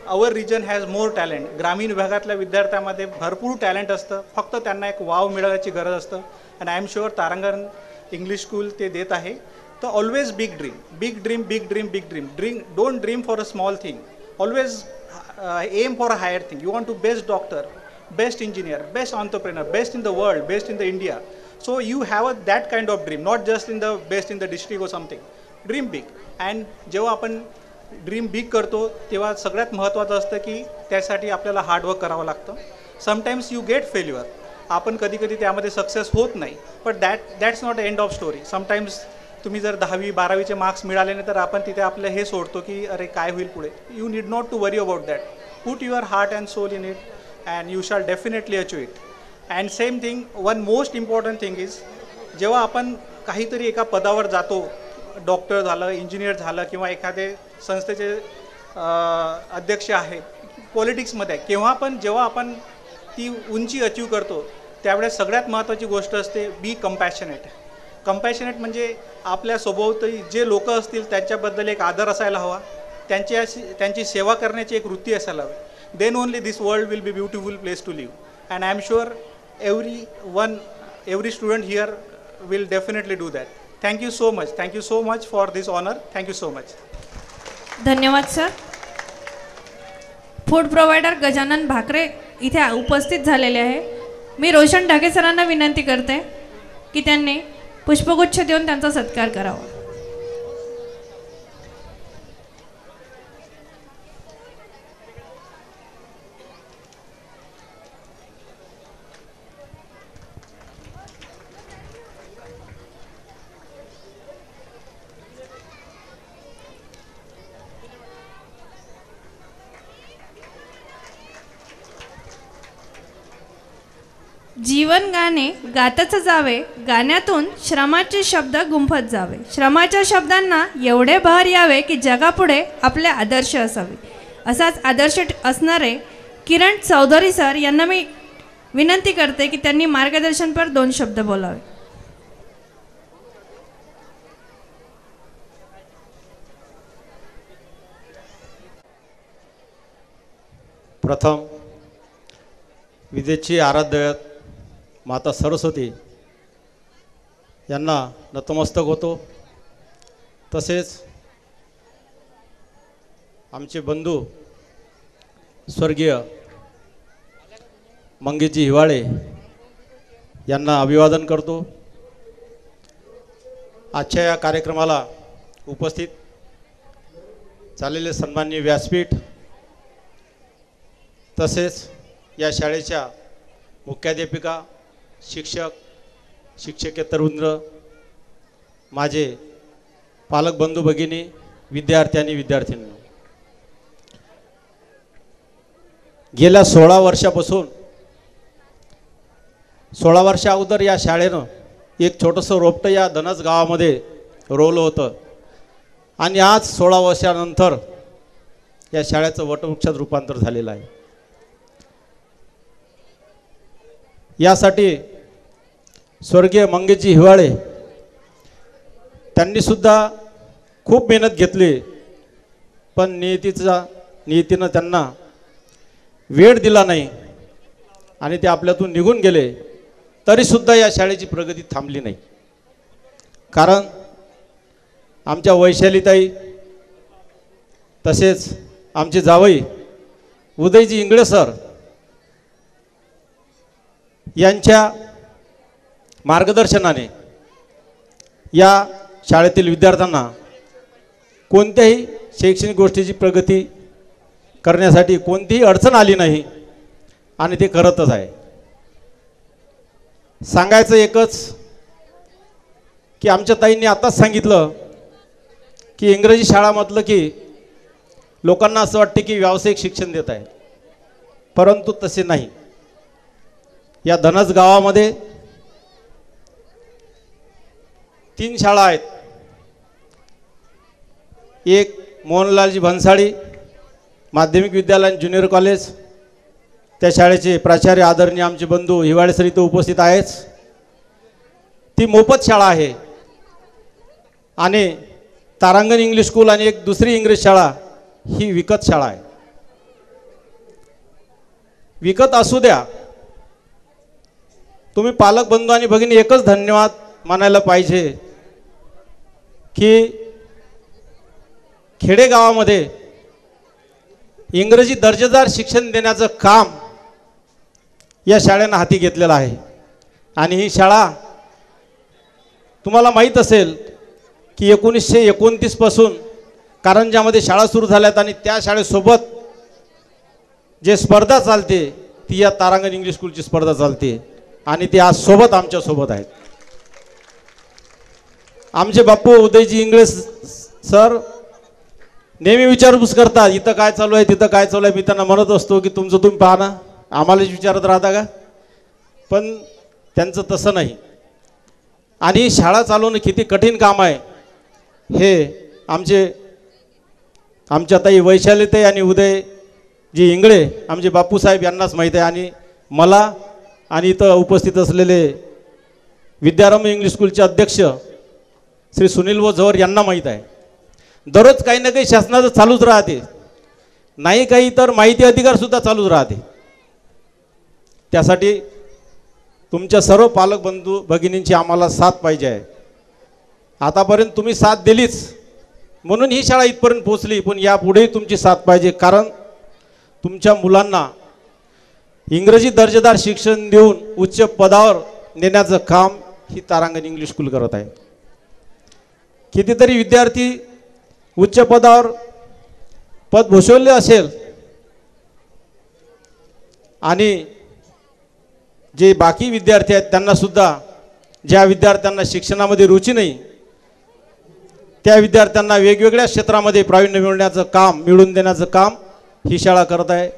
आवर रिजन हॅज मोर टॅलेंट. ग्रामीण विभागातल्या विद्यार्थ्यांमध्ये भरपूर टॅलेंट असतं, फक्त त्यांना एक वाव मिळवण्याची गरज असतं. And I am sure Tarangan English school ते देत आहे. तर always big dream, big dream, big dream, big dream. Don't dream for a small thing. Always aim for a higher thing. You want to best doctor, best engineer, best entrepreneur, best in the world, best in the India. So you have that kind of dream, not just in the best in the district or something. Dream big. And जेव्हा आपण dream big करतो तेव्हा सगळ्यात महत्त्वाचं असतं की त्यासाठी आपल्याला हार्डवर्क करावं लागतं. समटाईम्स यू गेट फेल्युअर, आपण कधी कधी त्यामध्ये सक्सेस होत नाही, but that's not end of story. Sometimes तुम्ही जर 10वी 12वीचे मार्क्स मिळाले नाही तर आपण तिथे आपलं हे सोडतो की अरे काय होईल पुढे. You need not to worry about that. Put your heart and soul in it and you shall definitely achieve it. And same thing, one most important thing is, जेव्हा आपण काहीतरी एका पदावर जातो, डॉक्टर झालं, इंजिनियर झालं किंवा एखादे संस्थेचे अध्यक्ष आहे, पॉलिटिक्समध्ये आहे, जेव्हा आपण ती उंची अचीव करतो त्यावेळेस सगळ्यात महत्त्वाची गोष्ट असते बी कंपॅशनेट. कंपॅशनेट म्हणजे आपल्या सभोवताली जे लोक असतील त्यांच्याबद्दल एक आदर असायला हवा, त्यांची सेवा करण्याची एक वृत्ती असायला हवी. Then only this world will be beautiful place to live. And I am sure every student here will definitely do that. Thank you so much. Thank you so much for this honor. Thank you so much. धन्यवाद sir. Food provider Gajanan Bhakare इथे उपस्थित झालेले आहे. मी रोशन ढाके सरांना विनंती करते की त्यांनी पुष्पगुच्छ देऊन त्यांचा सत्कार करावा. जीवन गाणे गातच जावे, गाण्यातून श्रमाचे शब्द गुंफत जावे, श्रमाच्या शब्दांना एवढे बहर यावे की जगापुढे आपले आदर्श असावे. असाच आदर्श असणारे किरण चौधरी सर यांना मी विनंती करते की त्यांनी मार्गदर्शनपर 2 शब्द बोलावे. प्रथम विद्येची आराध्य माता सरस्वती यांना नतमस्तक होतो. तसेच आमचे बंधू स्वर्गीय मंगेशजी हिवाळे यांना अभिवादन करतो. आजच्या या कार्यक्रमाला उपस्थित झालेले सन्माननीय व्यासपीठ, तसेच या शाळेच्या मुख्याध्यापिका, शिक्षक, शिक्षकेतर वृंद, माझे पालक बंधू भगिनी, विद्यार्थी आणि विद्यार्थिनी, गेल्या 16 वर्षापासून 16 वर्षा अगोदर या शाळेनं एक छोटंसं रोपटं या धनस गावामध्ये रोवलं होतं आणि आज 16 वर्षानंतर या शाळेचं वटवृक्षात रूपांतर झालेलं आहे. यासाठी स्वर्गीय मंगेशजी हिवाळे त्यांनी सुद्धा खूप मेहनत घेतली, पण नियतीनं त्यांना वेळ दिला नाही आणि ते आपल्यातून निघून गेले. तरीसुद्धा या शाळेची प्रगती थांबली नाही. कारण आमच्या वैशालीताई, तसेच आमचे जावई उदयजी इंगळे सर यांच्या मार्गदर्शनाने या शाळेतील विद्यार्थ्यांना कोणत्याही शैक्षणिक गोष्टीची प्रगती करण्यासाठी कोणतीही अडचण आली नाही आणि ते करतच आहे. सांगायचं एकच की आमच्या ताईंनी आताच सांगितलं की इंग्रजी शाळा म्हटलं की लोकांना असं वाटते की व्यावसायिक शिक्षण देत आहे, परंतु तसे नाही. या धनस गावामध्ये 3 शाळा आहेत. एक मोहनलालजी भन्साळी माध्यमिक विद्यालय ज्युनियर कॉलेज, त्या शाळेचे प्राचार्य आदरणीय आमचे बंधू हिवाळे सर इथं उपस्थित आहेच. ती मोफत शाळा आहे. आणि तारांगण इंग्लिश स्कूल आणि एक दुसरी इंग्रजी शाळा ही विकत शाळा आहे. विकत असू द्या, तुम्ही पालक बंधू आणि भगिनी एकच धन्यवाद मानायला पाहिजे की खेडेगावामध्ये इंग्रजी दर्जेदार शिक्षण देण्याचं काम या शाळेनं हाती घेतलेलं आहे. आणि ही शाळा तुम्हाला माहीत असेल की 1929 पासून कारंजामध्ये शाळा सुरू झाल्यात आणि त्या शाळेसोबत जे स्पर्धा चालते ती या तारांगण इंग्लिश स्कूलची स्पर्धा चालते आणि ते आज सोबत आमच्यासोबत आहेत. आमचे बापू उदयजी इंगळे सर नेहमी विचारपूस करतात, इथं काय चालू आहे तिथं काय चालू आहे. मी त्यांना म्हणत असतो की तुमचं तुम्ही पाहा ना, आम्हालाच विचारत राहता का. पण त्यांचं तसं नाही. आणि शाळा चालवणं किती कठीण काम आहे हे आमच्या ताई वैशालीताई आणि उदयजी इंगळे आमचे बापूसाहेब यांनाच माहीत आहे. आणि मला आणि इथं उपस्थित असलेले विद्यारंभ इंग्लिश स्कूलचे अध्यक्ष श्री सुनील झवर यांना माहीत आहे. दररोज काही ना काही शासनाचं चालूच राहते, नाही काही तर माहिती अधिकारसुद्धा चालूच राहते. त्यासाठी तुमच्या सर्व पालक बंधू भगिनींची आम्हाला साथ पाहिजे आहे. आतापर्यंत तुम्ही साथ दिलीच म्हणून ही शाळा इथपर्यंत पोहोचली, पण यापुढेही तुमची साथ पाहिजे. कारण तुमच्या मुलांना इंग्रजी दर्जेदार शिक्षण देऊन उच्च पदावर नेण्याचं काम ही तारांगण इंग्लिश स्कूल करत आहे. कितीतरी विद्यार्थी उच्च पदावर पद भूषवले असेल आणि जे बाकी विद्यार्थी आहेत त्यांनासुद्धा, ज्या विद्यार्थ्यांना शिक्षणामध्ये रुची नाही त्या विद्यार्थ्यांना वेगवेगळ्या क्षेत्रामध्ये प्रावीण्य मिळवून देण्याचं काम ही शाळा करत आहे.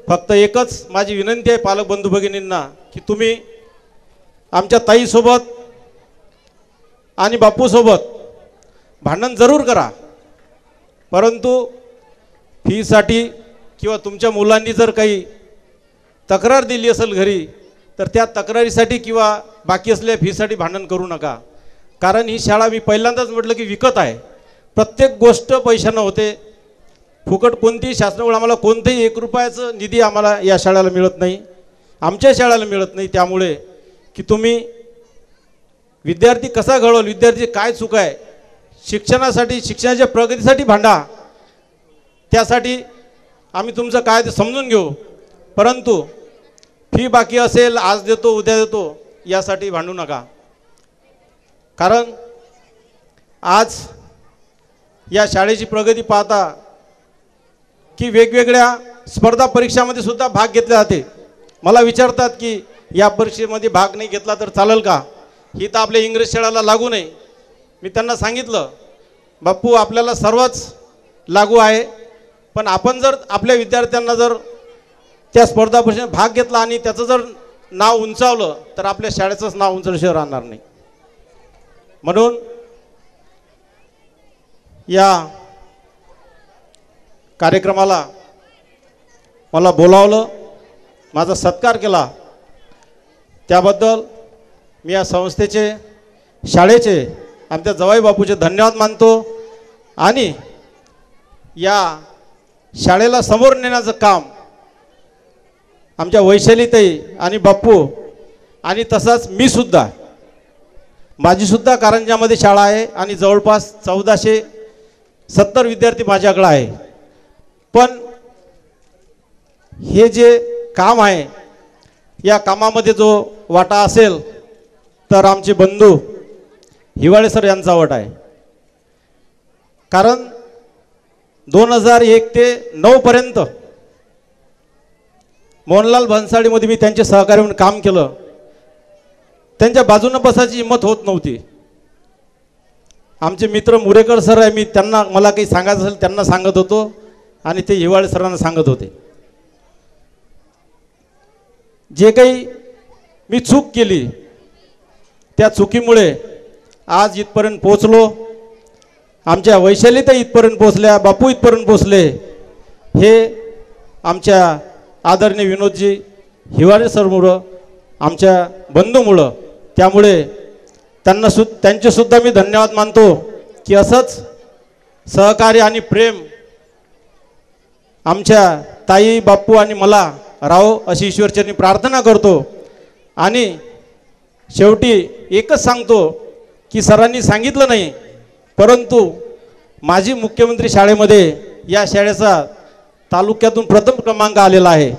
फक्त एकच माझी विनंती आहे पालक बंधू भगिनींना की तुम्ही आमच्या ताईसोबत आणि बापूसोबत भांडण जरूर करा, परंतु फीसाठी किंवा तुमच्या मुलांनी जर काही तक्रार दिली असेल घरी तर त्या तक्रारीसाठी किंवा बाकी असलेल्या फीसाठी भांडण करू नका. कारण ही शाळा मी पहिल्यांदाच म्हटलं की विकत आहे. प्रत्येक गोष्ट पैशानं होते. फुकट कोणतीही शासनाकडून आम्हाला कोणतेही 1 रुपयाचं निधी आम्हाला या शाळेला मिळत नाही, आमच्या शाळेला मिळत नाही. त्यामुळे की तुम्ही विद्यार्थी कसा घडवल, विद्यार्थी काय चूक आहे, शिक्षणासाठी शिक्षणाच्या प्रगतीसाठी भांडा, त्यासाठी आम्ही तुमचं काय ते समजून घेऊ. परंतु फी बाकी असेल आज देतो उद्या देतो यासाठी भांडू नका. कारण आज या शाळेची प्रगती पाहता की वेगवेगळ्या स्पर्धा परीक्षामध्ये सुद्धा भाग घेतले जाते. मला विचारतात की या परीक्षेमध्ये भाग नाही घेतला तर चालेल का, ही तर आपल्या इंग्रज शाळेला लागू नाही. मी त्यांना सांगितलं बापू आपल्याला सर्वच लागू आहे, पण आपण जर आपल्या विद्यार्थ्यांना जर त्या स्पर्धा परीक्षेत भाग घेतला आणि त्याचं जर नाव उंचावलं तर आपल्या शाळेचंच नाव उंचवल्याशिवाय राहणार नाही. म्हणून या कार्यक्रमाला मला बोलावलं, माझा सत्कार केला, त्याबद्दल मी या संस्थेचे शाळेचे आमच्या जवाई बापूचे धन्यवाद मानतो. आणि या शाळेला समोर नेण्याचं काम आमच्या वैशालीताई आणि बापू आणि तसंच मी सुद्धा, माझीसुद्धा कारंजामध्ये शाळा आहे आणि जवळपास 1470 विद्यार्थी माझ्याकडे आहे. पण हे जे काम आहे या कामामध्ये जो वाटा असेल तर आमचे बंधू हिवाळे सर यांचा वाटा आहे. कारण 2001 ते 2009 पर्यंत मोहनलाल भन्साळीमध्ये मी त्यांचे सहकारी म्हणून काम केलं. त्यांच्या बाजूनं बसायची हिंमत होत नव्हती. आमचे मित्र मुरेकर सर आहे, मी त्यांना मला काही सांगायचं असेल त्यांना सांगत होतो आणि ते हिवाळे सरांना सांगत होते. जे काही मी चूक केली त्या चुकीमुळे आज इथपर्यंत पोहोचलो. आमच्या वैशालीताई इथपर्यंत पोहोचल्या, बापू इथपर्यंत पोहोचले, हे आमच्या आदरणीय विनोदजी हिवाळे सरमुळं, आमच्या बंधूमुळं. त्यामुळे त्यांचेसुद्धा मी धन्यवाद मानतो की असंच सहकार्य आणि प्रेम आमच्या ताई बापू आणि मला राहो अशी ईश्वरचरणी प्रार्थना करतो. आणि शेवटी एकच सांगतो की सरांनी सांगितलं नाही, परंतु माजी मुख्यमंत्री शाळेमध्ये या शाळेचा तालुक्यातून प्रथम क्रमांक आलेला आहे.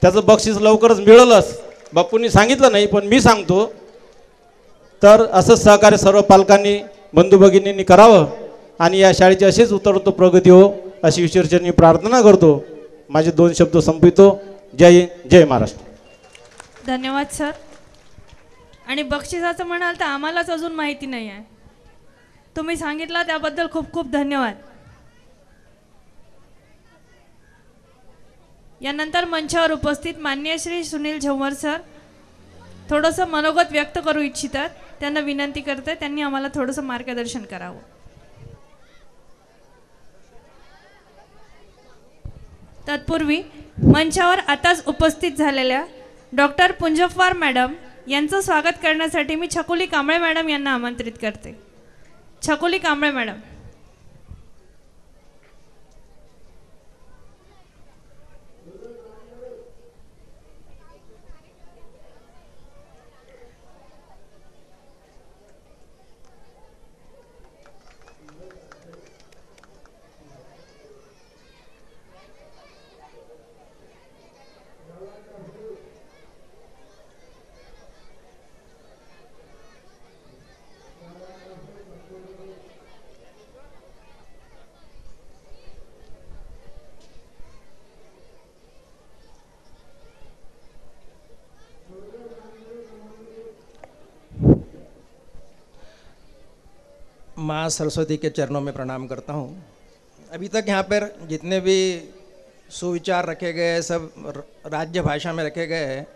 त्याचं बक्षीस लवकरच मिळेलच. बापूंनी सांगितलं नाही पण मी सांगतो. तर असंच सहकार्य सर्व पालकांनी बंधू भगिनींनी करावं आणि या शाळेची अशीच उत्तरोत्तर प्रगती हो अशी ईश्वरचरणी प्रार्थना करतो. माझे 2 शब्द संपवितो. जय हिंद, जय महाराष्ट्र. धन्यवाद सर. आणि बक्षिसाचं म्हणाल तर आम्हालाच अजून माहिती नाही आहे. तुम्ही सांगितलं त्याबद्दल खूप खूप धन्यवाद. यानंतर मंचावर उपस्थित माननीय श्री सुनील झंवर सर थोडंसं मनोगत व्यक्त करू इच्छितात. त्यांना विनंती करते त्यांनी आम्हाला थोडंसं मार्गदर्शन करावं. तत्पूर्वी मंचावर आताच उपस्थित झालेल्या डॉक्टर पुंजफवार मॅडम यांचं स्वागत करण्यासाठी मी छकुली कांबळे मॅडम यांना आमंत्रित करते. छकुली कांबळे मॅडम. माँ सरस्वती के चरणों में प्रणाम करता हूँ. अभी तक यहाँ पर जितने भी सुविचार रखे गए सब राज्य भाषा में रखे गए हैं.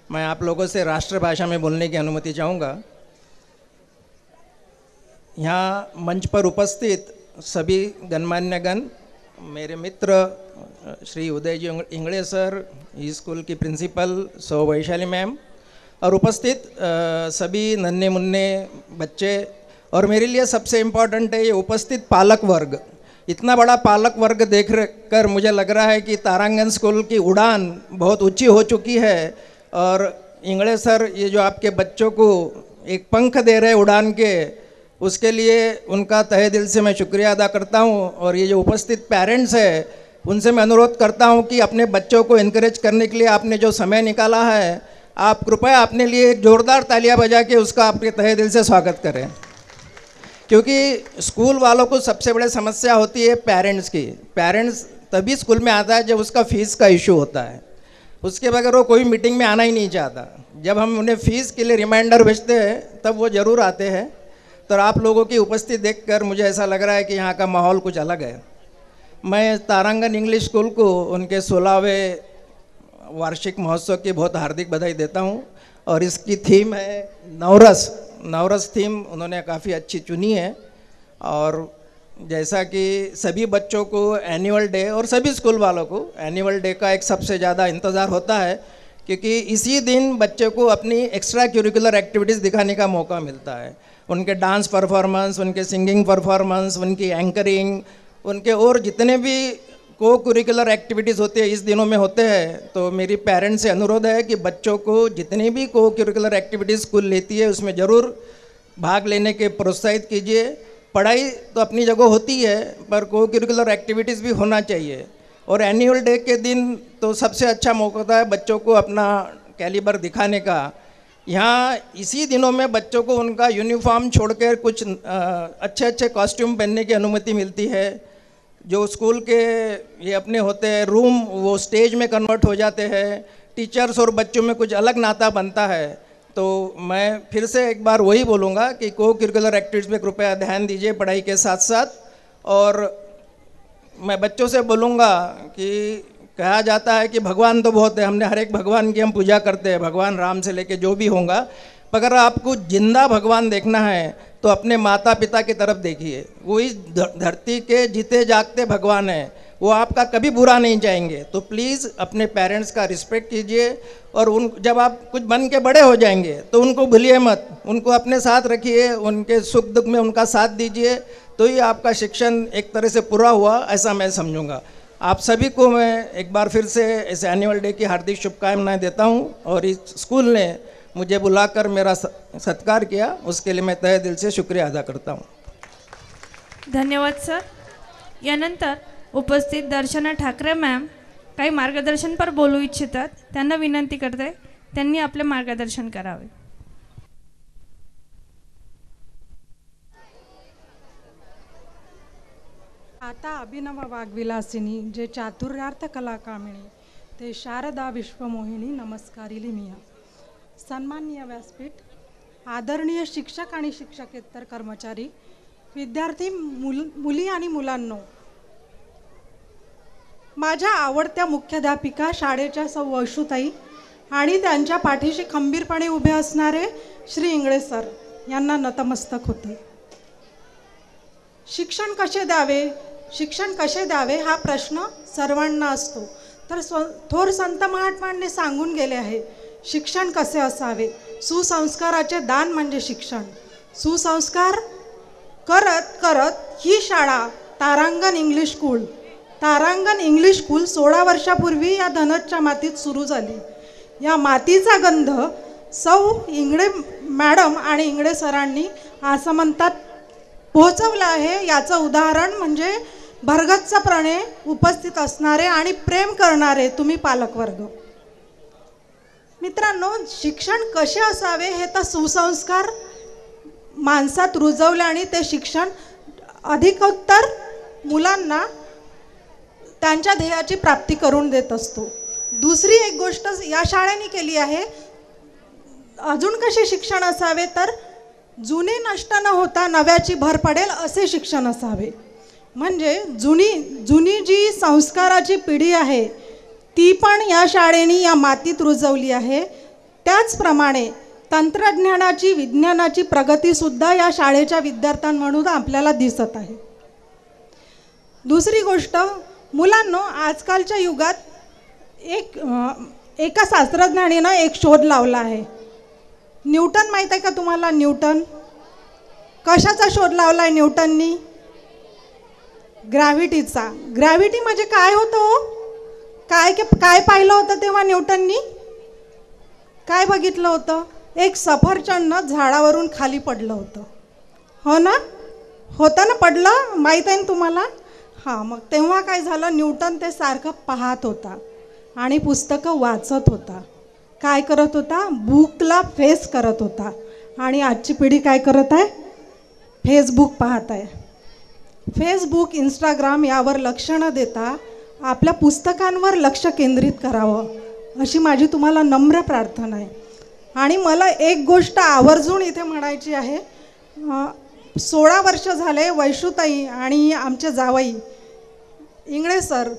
मैं आप लोगों से राष्ट्रभाषा में बोलने की अनुमति चाहूँगा. यहाँ मंच पर उपस्थित सभी गणमान्यगण, मेरे मित्र श्री उदय जी इंगड़े सर, स्कूल की प्रिंसिपल सो वैशाली मैम, और उपस्थित सभी नन्हे मुन्ने बच्चे, और मेरे लिए सबसे इम्पॉर्टेंट है ये उपस्थित पालक वर्ग. इतना बड़ा पालक वर्ग देख कर मुझे लग रहा है कि तारांगण स्कूल की उड़ान बहुत ऊंची हो चुकी है. और इंगड़े सर ये जो आपके बच्चों को एक पंख दे रहे उड़ान के, उसके लिए उनका तहे दिल से मैं शुक्रिया अदा करता हूँ. और ये जो उपस्थित पेरेंट्स है उनसे मैं अनुरोध करता हूँ कि अपने बच्चों को इनकरेज करने के लिए आपने जो समय निकाला है, आप कृपया अपने लिए एक ज़ोरदार तालियां बजा के उसका आपके तहे दिल से स्वागत करें. क्योंकि स्कूल वालों को सबसे बड़ी समस्या होती है पेरेंट्स की. पेरेंट्स तभी स्कूल में आता है जब उसका फ़ीस का इशू होता है. उसके बगैर वो कोई मीटिंग में आना ही नहीं चाहता. जब हम उन्हें फ़ीस के लिए रिमाइंडर भेजते हैं तब वो ज़रूर आते हैं. तो आप लोगों की उपस्थिति देखकर मुझे ऐसा लग रहा है कि यहाँ का माहौल कुछ अलग है. मैं तारांगण इंग्लिश स्कूल को उनके 16वें वार्षिक महोत्सव की बहुत हार्दिक बधाई देता हूँ. और इसकी थीम है नवरस. नवरस थीम उन्होंने काफ़ी अच्छी चुनी है. और जैसा कि सभी बच्चों को एनुअल डे और सभी स्कूल वालों को एनुअल डे का एक सबसे ज़्यादा इंतज़ार होता है, क्योंकि इसी दिन बच्चे को अपनी एक्स्ट्रा करिकुलर एक्टिविटीज़ दिखाने का मौका मिलता है. उनके डांस परफॉर्मेंस, उनके सिंगिंग परफॉर्मेंस, उनकी एंकरिंग, उनके और जितने भी को करिकुलर एक्टिविटीज़ होते हैं इस दिनों में होते हैं. तो मेरी पेरेंट्स से अनुरोध है कि बच्चों को जितनी भी को करिकुलर एक्टिविटीज़ स्कूल लेती है उसमें ज़रूर भाग लेने के प्रोत्साहित कीजिए. पढ़ाई तो अपनी जगह होती है पर को करिकुलर एक्टिविटीज़ भी होना चाहिए. और एनुअल डे के दिन तो सबसे अच्छा मौका होता है बच्चों को अपना कैलिबर दिखाने का. यहाँ इसी दिनों में बच्चों को उनका यूनिफॉर्म छोड़कर कुछ अच्छे अच्छे कॉस्ट्यूम पहनने की अनुमति मिलती है. जो स्कूल के ये अपने होते हैं रूम, वो स्टेज में कन्वर्ट हो जाते हैं. टीचर्स और बच्चों में कुछ अलग नाता बनता है. तो मैं फिर से एक बार वही बोलूँगा कि को करिकुलर एक्टिविटीज़ में कृपया ध्यान दीजिए पढ़ाई के साथ साथ. और मैं बच्चों से बोलूँगा कि कहा जाता है कि भगवान तो बहुत है, हमने हर एक भगवान की हम पूजा करते हैं, भगवान राम से लेके जो भी होगा. पर अगर आपको जिंदा भगवान देखना है तो अपने माता पिता की तरफ देखिए. वो इस धरती के जीते जागते भगवान हैं. वो आपका कभी बुरा नहीं चाहेंगे. तो प्लीज़ अपने पेरेंट्स का रिस्पेक्ट कीजिए. और उन जब आप कुछ बन के बड़े हो जाएंगे तो उनको भूलिए मत, उनको अपने साथ रखिए, उनके सुख दुख में उनका साथ दीजिए. तो ही आपका शिक्षण एक तरह से पूरा हुआ ऐसा मैं समझूंगा. आप सभी को मैं एक बार फिर से इस एनुअल डे की हार्दिक शुभकामनाएं देता हूं. और इस स्कूल ने मुझे बुलाकर मेरा सत्कार किया, उसके लिए मैं तहे दिल से शुक्रिया अदा करता हूं. धन्यवाद सर. यानंतर उपस्थित दर्शना ठाकरे मॅम काही मार्गदर्शन पर बोलू इच्छितात. त्यांना विनंती करते त्यांनी आपले मार्गदर्शन करावे. आता अभिनव वाग्विलासिनी जे चातुर्यार्थ कला कामिणी ते शारदा विश्वमोहिनी नमस्कारिली मिया. सन्माननीय व्यासपीठ, आदरणीय शिक्षक आणि शिक्षकेतर कर्मचारी, विद्यार्थी मुली आणि मुलांनो, माझ्या आवडत्या मुख्याध्यापिका शाळेच्या सौ वैशुताई आणि त्यांच्या पाठीशी खंबीरपणे उभे असणारे श्री इंगळे सर यांना नतमस्तक होते. शिक्षण कसे द्यावे हा प्रश्न सर्वांना असतो. तर थोर संत महात्मांनी सांगून गेले आहे, शिक्षण कसे असावे. सुसंस्काराचे दान म्हणजे शिक्षण. सुसंस्कार करत करत ही शाळा तारांगण इंग्लिश स्कूल 16 वर्षापूर्वी या धनतच्या मातीत सुरू झाली. या मातीचा गंध सौ इंगळे मॅडम आणि इंगळे सरांनी असं म्हणतात पोहोचवलं आहे. याचं उदाहरण म्हणजे भरगच्चपणे उपस्थित असणारे आणि प्रेम करणारे तुम्ही पालकवर्ग. मित्रांनो, शिक्षण कसे असावे हे तर सुसंस्कार माणसात रुजवल्याने ते शिक्षण अधिकोत्तर मुलांना त्यांच्या ध्येयाची प्राप्ती करून देत असतो. दुसरी एक गोष्ट या शाळेने केली आहे, अजून कसे शिक्षण असावे तर जुने नष्ट न होता नव्याची भर पडेल असे शिक्षण असावे. म्हणजे जुनी जी संस्काराची पिढी आहे ती पण या शाळेने या मातीत रुजवली आहे. त्याचप्रमाणे तंत्रज्ञानाची विज्ञानाची प्रगतीसुद्धा या शाळेच्या विद्यार्थ्यांमधून आपल्याला दिसत आहे. दुसरी गोष्ट, मुलांनो, आजकालच्या युगात एका शास्त्रज्ञानीनं एक शोध लावला आहे. न्यूटन माहीत आहे का तुम्हाला? न्यूटन कशाचा शोध लावला आहे न्यूटननी? ग्रॅव्हिटीचा. ग्रॅव्हिटी म्हणजे काय होतं? काय पाहिलं होतं तेव्हा न्यूटननी? काय बघितलं होतं? एक सफरचंद झाडावरून खाली पडलं होतं. हो ना? होतं ना, पडलं, माहीत आहे ना तुम्हाला? हां, मग तेव्हा काय झालं, न्यूटन ते सारखं पाहत होता आणि पुस्तकं वाचत होता. काय करत होता? बुकला फेस करत होता. आणि आजची पिढी काय करत आहे? फेसबुक पाहत आहे. फेसबुक, इंस्टाग्राम यावर लक्ष न देता आपल्या पुस्तकांवर लक्ष केंद्रित करावं अशी माझी तुम्हाला नम्र प्रार्थना आहे. आणि मला एक गोष्ट आवर्जून इथे म्हणायची आहे. 16 वर्ष झाले वैशुताई आणि आमचे जावई इंगळे सर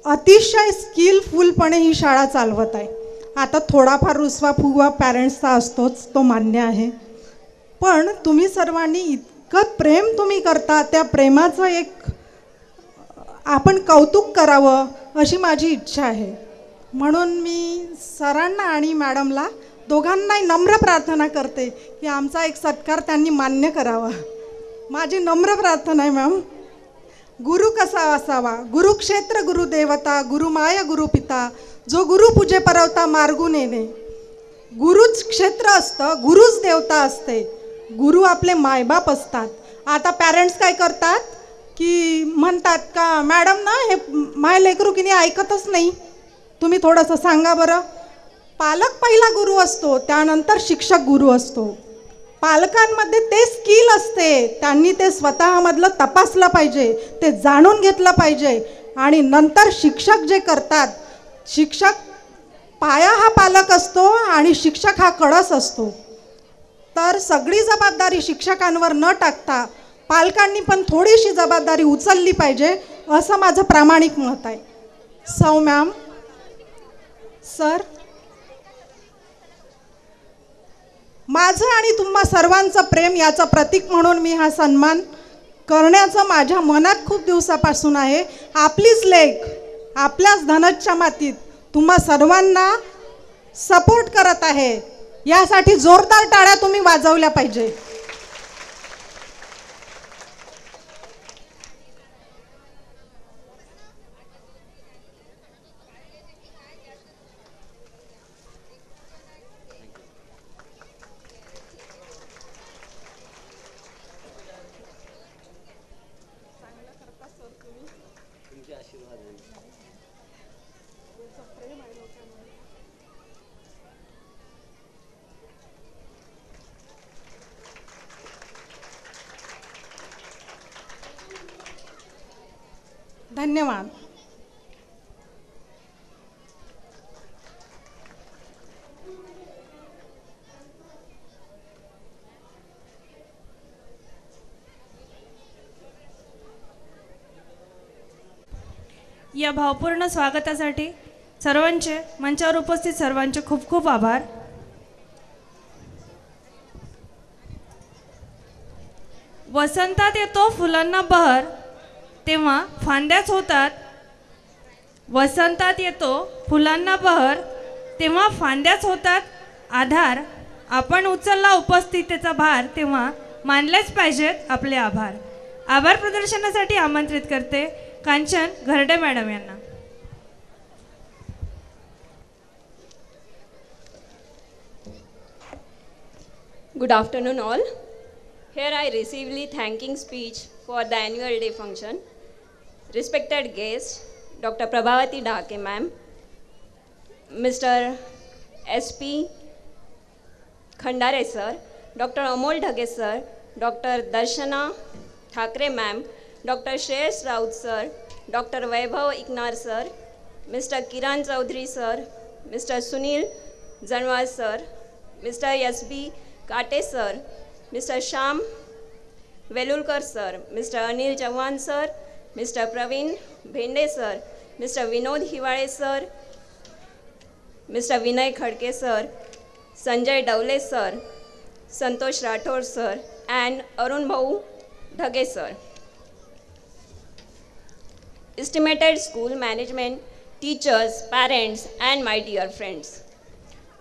अतिशय स्किलफुलपणे ही शाळा चालवत आहे. आता थोडाफार रुसवा फुगवा पॅरेंट्सचा असतोच, तो मान्य आहे. पण तुम्ही सर्वांनी इतकं प्रेम तुम्ही करता, त्या प्रेमाचं एक आपण कौतुक करावं अशी माझी इच्छा आहे. म्हणून मी सरांना आणि मॅडमला दोघांनाही नम्र प्रार्थना करते की आमचा एक सत्कार त्यांनी मान्य करावा. माझी नम्र प्रार्थना आहे मॅम. गुरु कसा असावा? गुरुक्षेत्र गुरुदेवता, गुरुमाया गुरुपिता, जो गुरु पूजे परवता मार्गू नेणे. गुरुच क्षेत्र असतं, गुरुच देवता असते. गुरु आपले मायबाप असतात. आता पॅरेंट्स काय करतात की म्हणतात का मॅडम ना हे माय लेकरू की नाही ऐकतच नाही, तुम्ही थोडंसं सांगा बरं. पालक पहिला गुरु असतो, त्यानंतर शिक्षक गुरु असतो. पालकांमध्ये ते स्किल असते, त्यांनी ते स्वतःमधलं तपासलं पाहिजे, ते जाणून घेतलं पाहिजे. आणि नंतर शिक्षक जे करतात, शिक्षक पाया हा पालक असतो आणि शिक्षक हा कळस असतो. तर सगळी जबाबदारी शिक्षकांवर न टाकता पालकांनी पण थोडीशी जबाबदारी उचलली पाहिजे असं माझं प्रामाणिक मत आहे. सौ मॅम, सर, माझं आणि तुम्हा सर्वांचं प्रेम याचं प्रतीक म्हणून मी हा सन्मान करण्याचं माझ्या मनात खूप दिवसापासून आहे. आपलीच लेक आपल्याच धनतच्या मातीत तुम्हा सर्वांना सपोर्ट करत आहे, यासाठी जोरदार टाळ्या तुम्ही वाजवल्या पाहिजे. धन्यवाद. या भावपूर्ण स्वागतासाठी सर्वांचे, मंचावर उपस्थित सर्वांचे खूप खूप आभार. वसंतात येतो फुलांना बहर, तेव्हा फांद्याच होतात. वसंतात येतो फुलांना बहर, तेव्हा फांद्याच होतात आधार. आपण उचलला उपस्थितीचा भार, तेव्हा मानलेच पाहिजेत आपले आभार. आभार प्रदर्शनासाठी आमंत्रित करते कांचन घरडे मॅडम यांना. Good afternoon all. Here I receively thanking speech for the annual day function. Respected guests, Dr. Prabhavati Dhake ma'am, Mr. S.P. Khandare sir, Dr. Amol Dhage sir, Dr. Darshana Thakre ma'am, Dr. Shreyas Raut sir, Dr. Vaibhav Iknar sir, Mr. Kiran Chaudhary sir, Mr. Sunil Zanwar sir, Mr. S.B. Kate sir, Mr. Sham Velulkar sir, Mr. Anil Chavan sir, Mr. Praveen Bhende sir, Mr. Vinod Hiwale sir, Mr. Vinay Khadke sir, Sanjay Dawle sir, Santosh Rathod sir, and Arun Bhau Dhage sir. Estimated school management, teachers, parents, and my dear friends.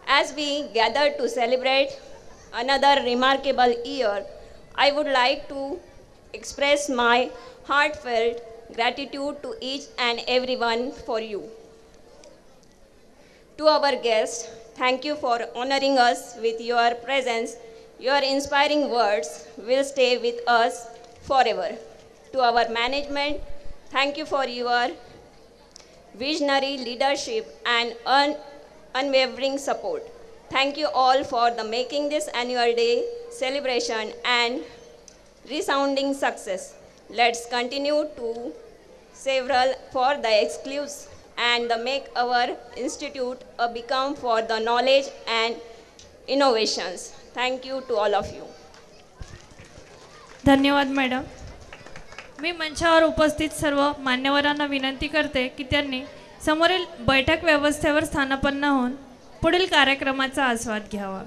As we gather to celebrate another remarkable year, I would like to express my heartfelt gratitude to each and everyone for you. To our guests, thank you for honoring us with your presence. Your inspiring words will stay with us forever. To our management, thank you for your visionary leadership and unwavering support. Thank you all for the making this annual day celebration and resounding success. Let's continue to several for the exclusive and the make our institute a beacon for the knowledge and innovations. Thank you to all of you. धन्यवाद madam. मी मंचावर उपस्थित सर्व मान्यवरांना विनंती करते की त्यांनी समोरील बैठक व्यवस्थेवर स्थानापन्न होऊन पुढील कार्यक्रमाचा आस्वाद घ्यावा.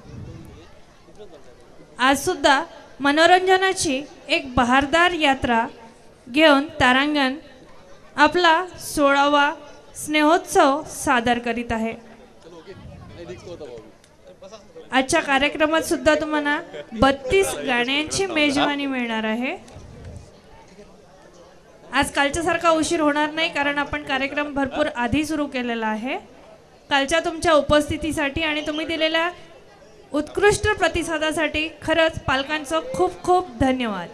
आज सुद्धा मनोरंजनाची एक बहारदार यात्रा घेऊन तारांगण आपला 16वा स्नेहोत्सव सादर करीत आहे. आजच्या कार्यक्रमात सुद्धा तुम्हाला 32 गाण्यांची मेजवानी मिळणार आहे. आज कालच्यासारखा उशीर होणार नाही, कारण आपण कार्यक्रम भरपूर आधी सुरू केलेला आहे. कालच्या तुमच्या उपस्थितीसाठी आणि तुम्ही दिलेल्या उत्कृष्ट प्रतिसादासाठी खरंच पालकांचं खूप खूप धन्यवाद.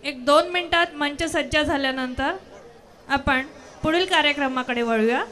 1-2 मिनिटात मंच सज्ज झाल्यानंतर आपण पुढील कार्यक्रमाकडे वळूया.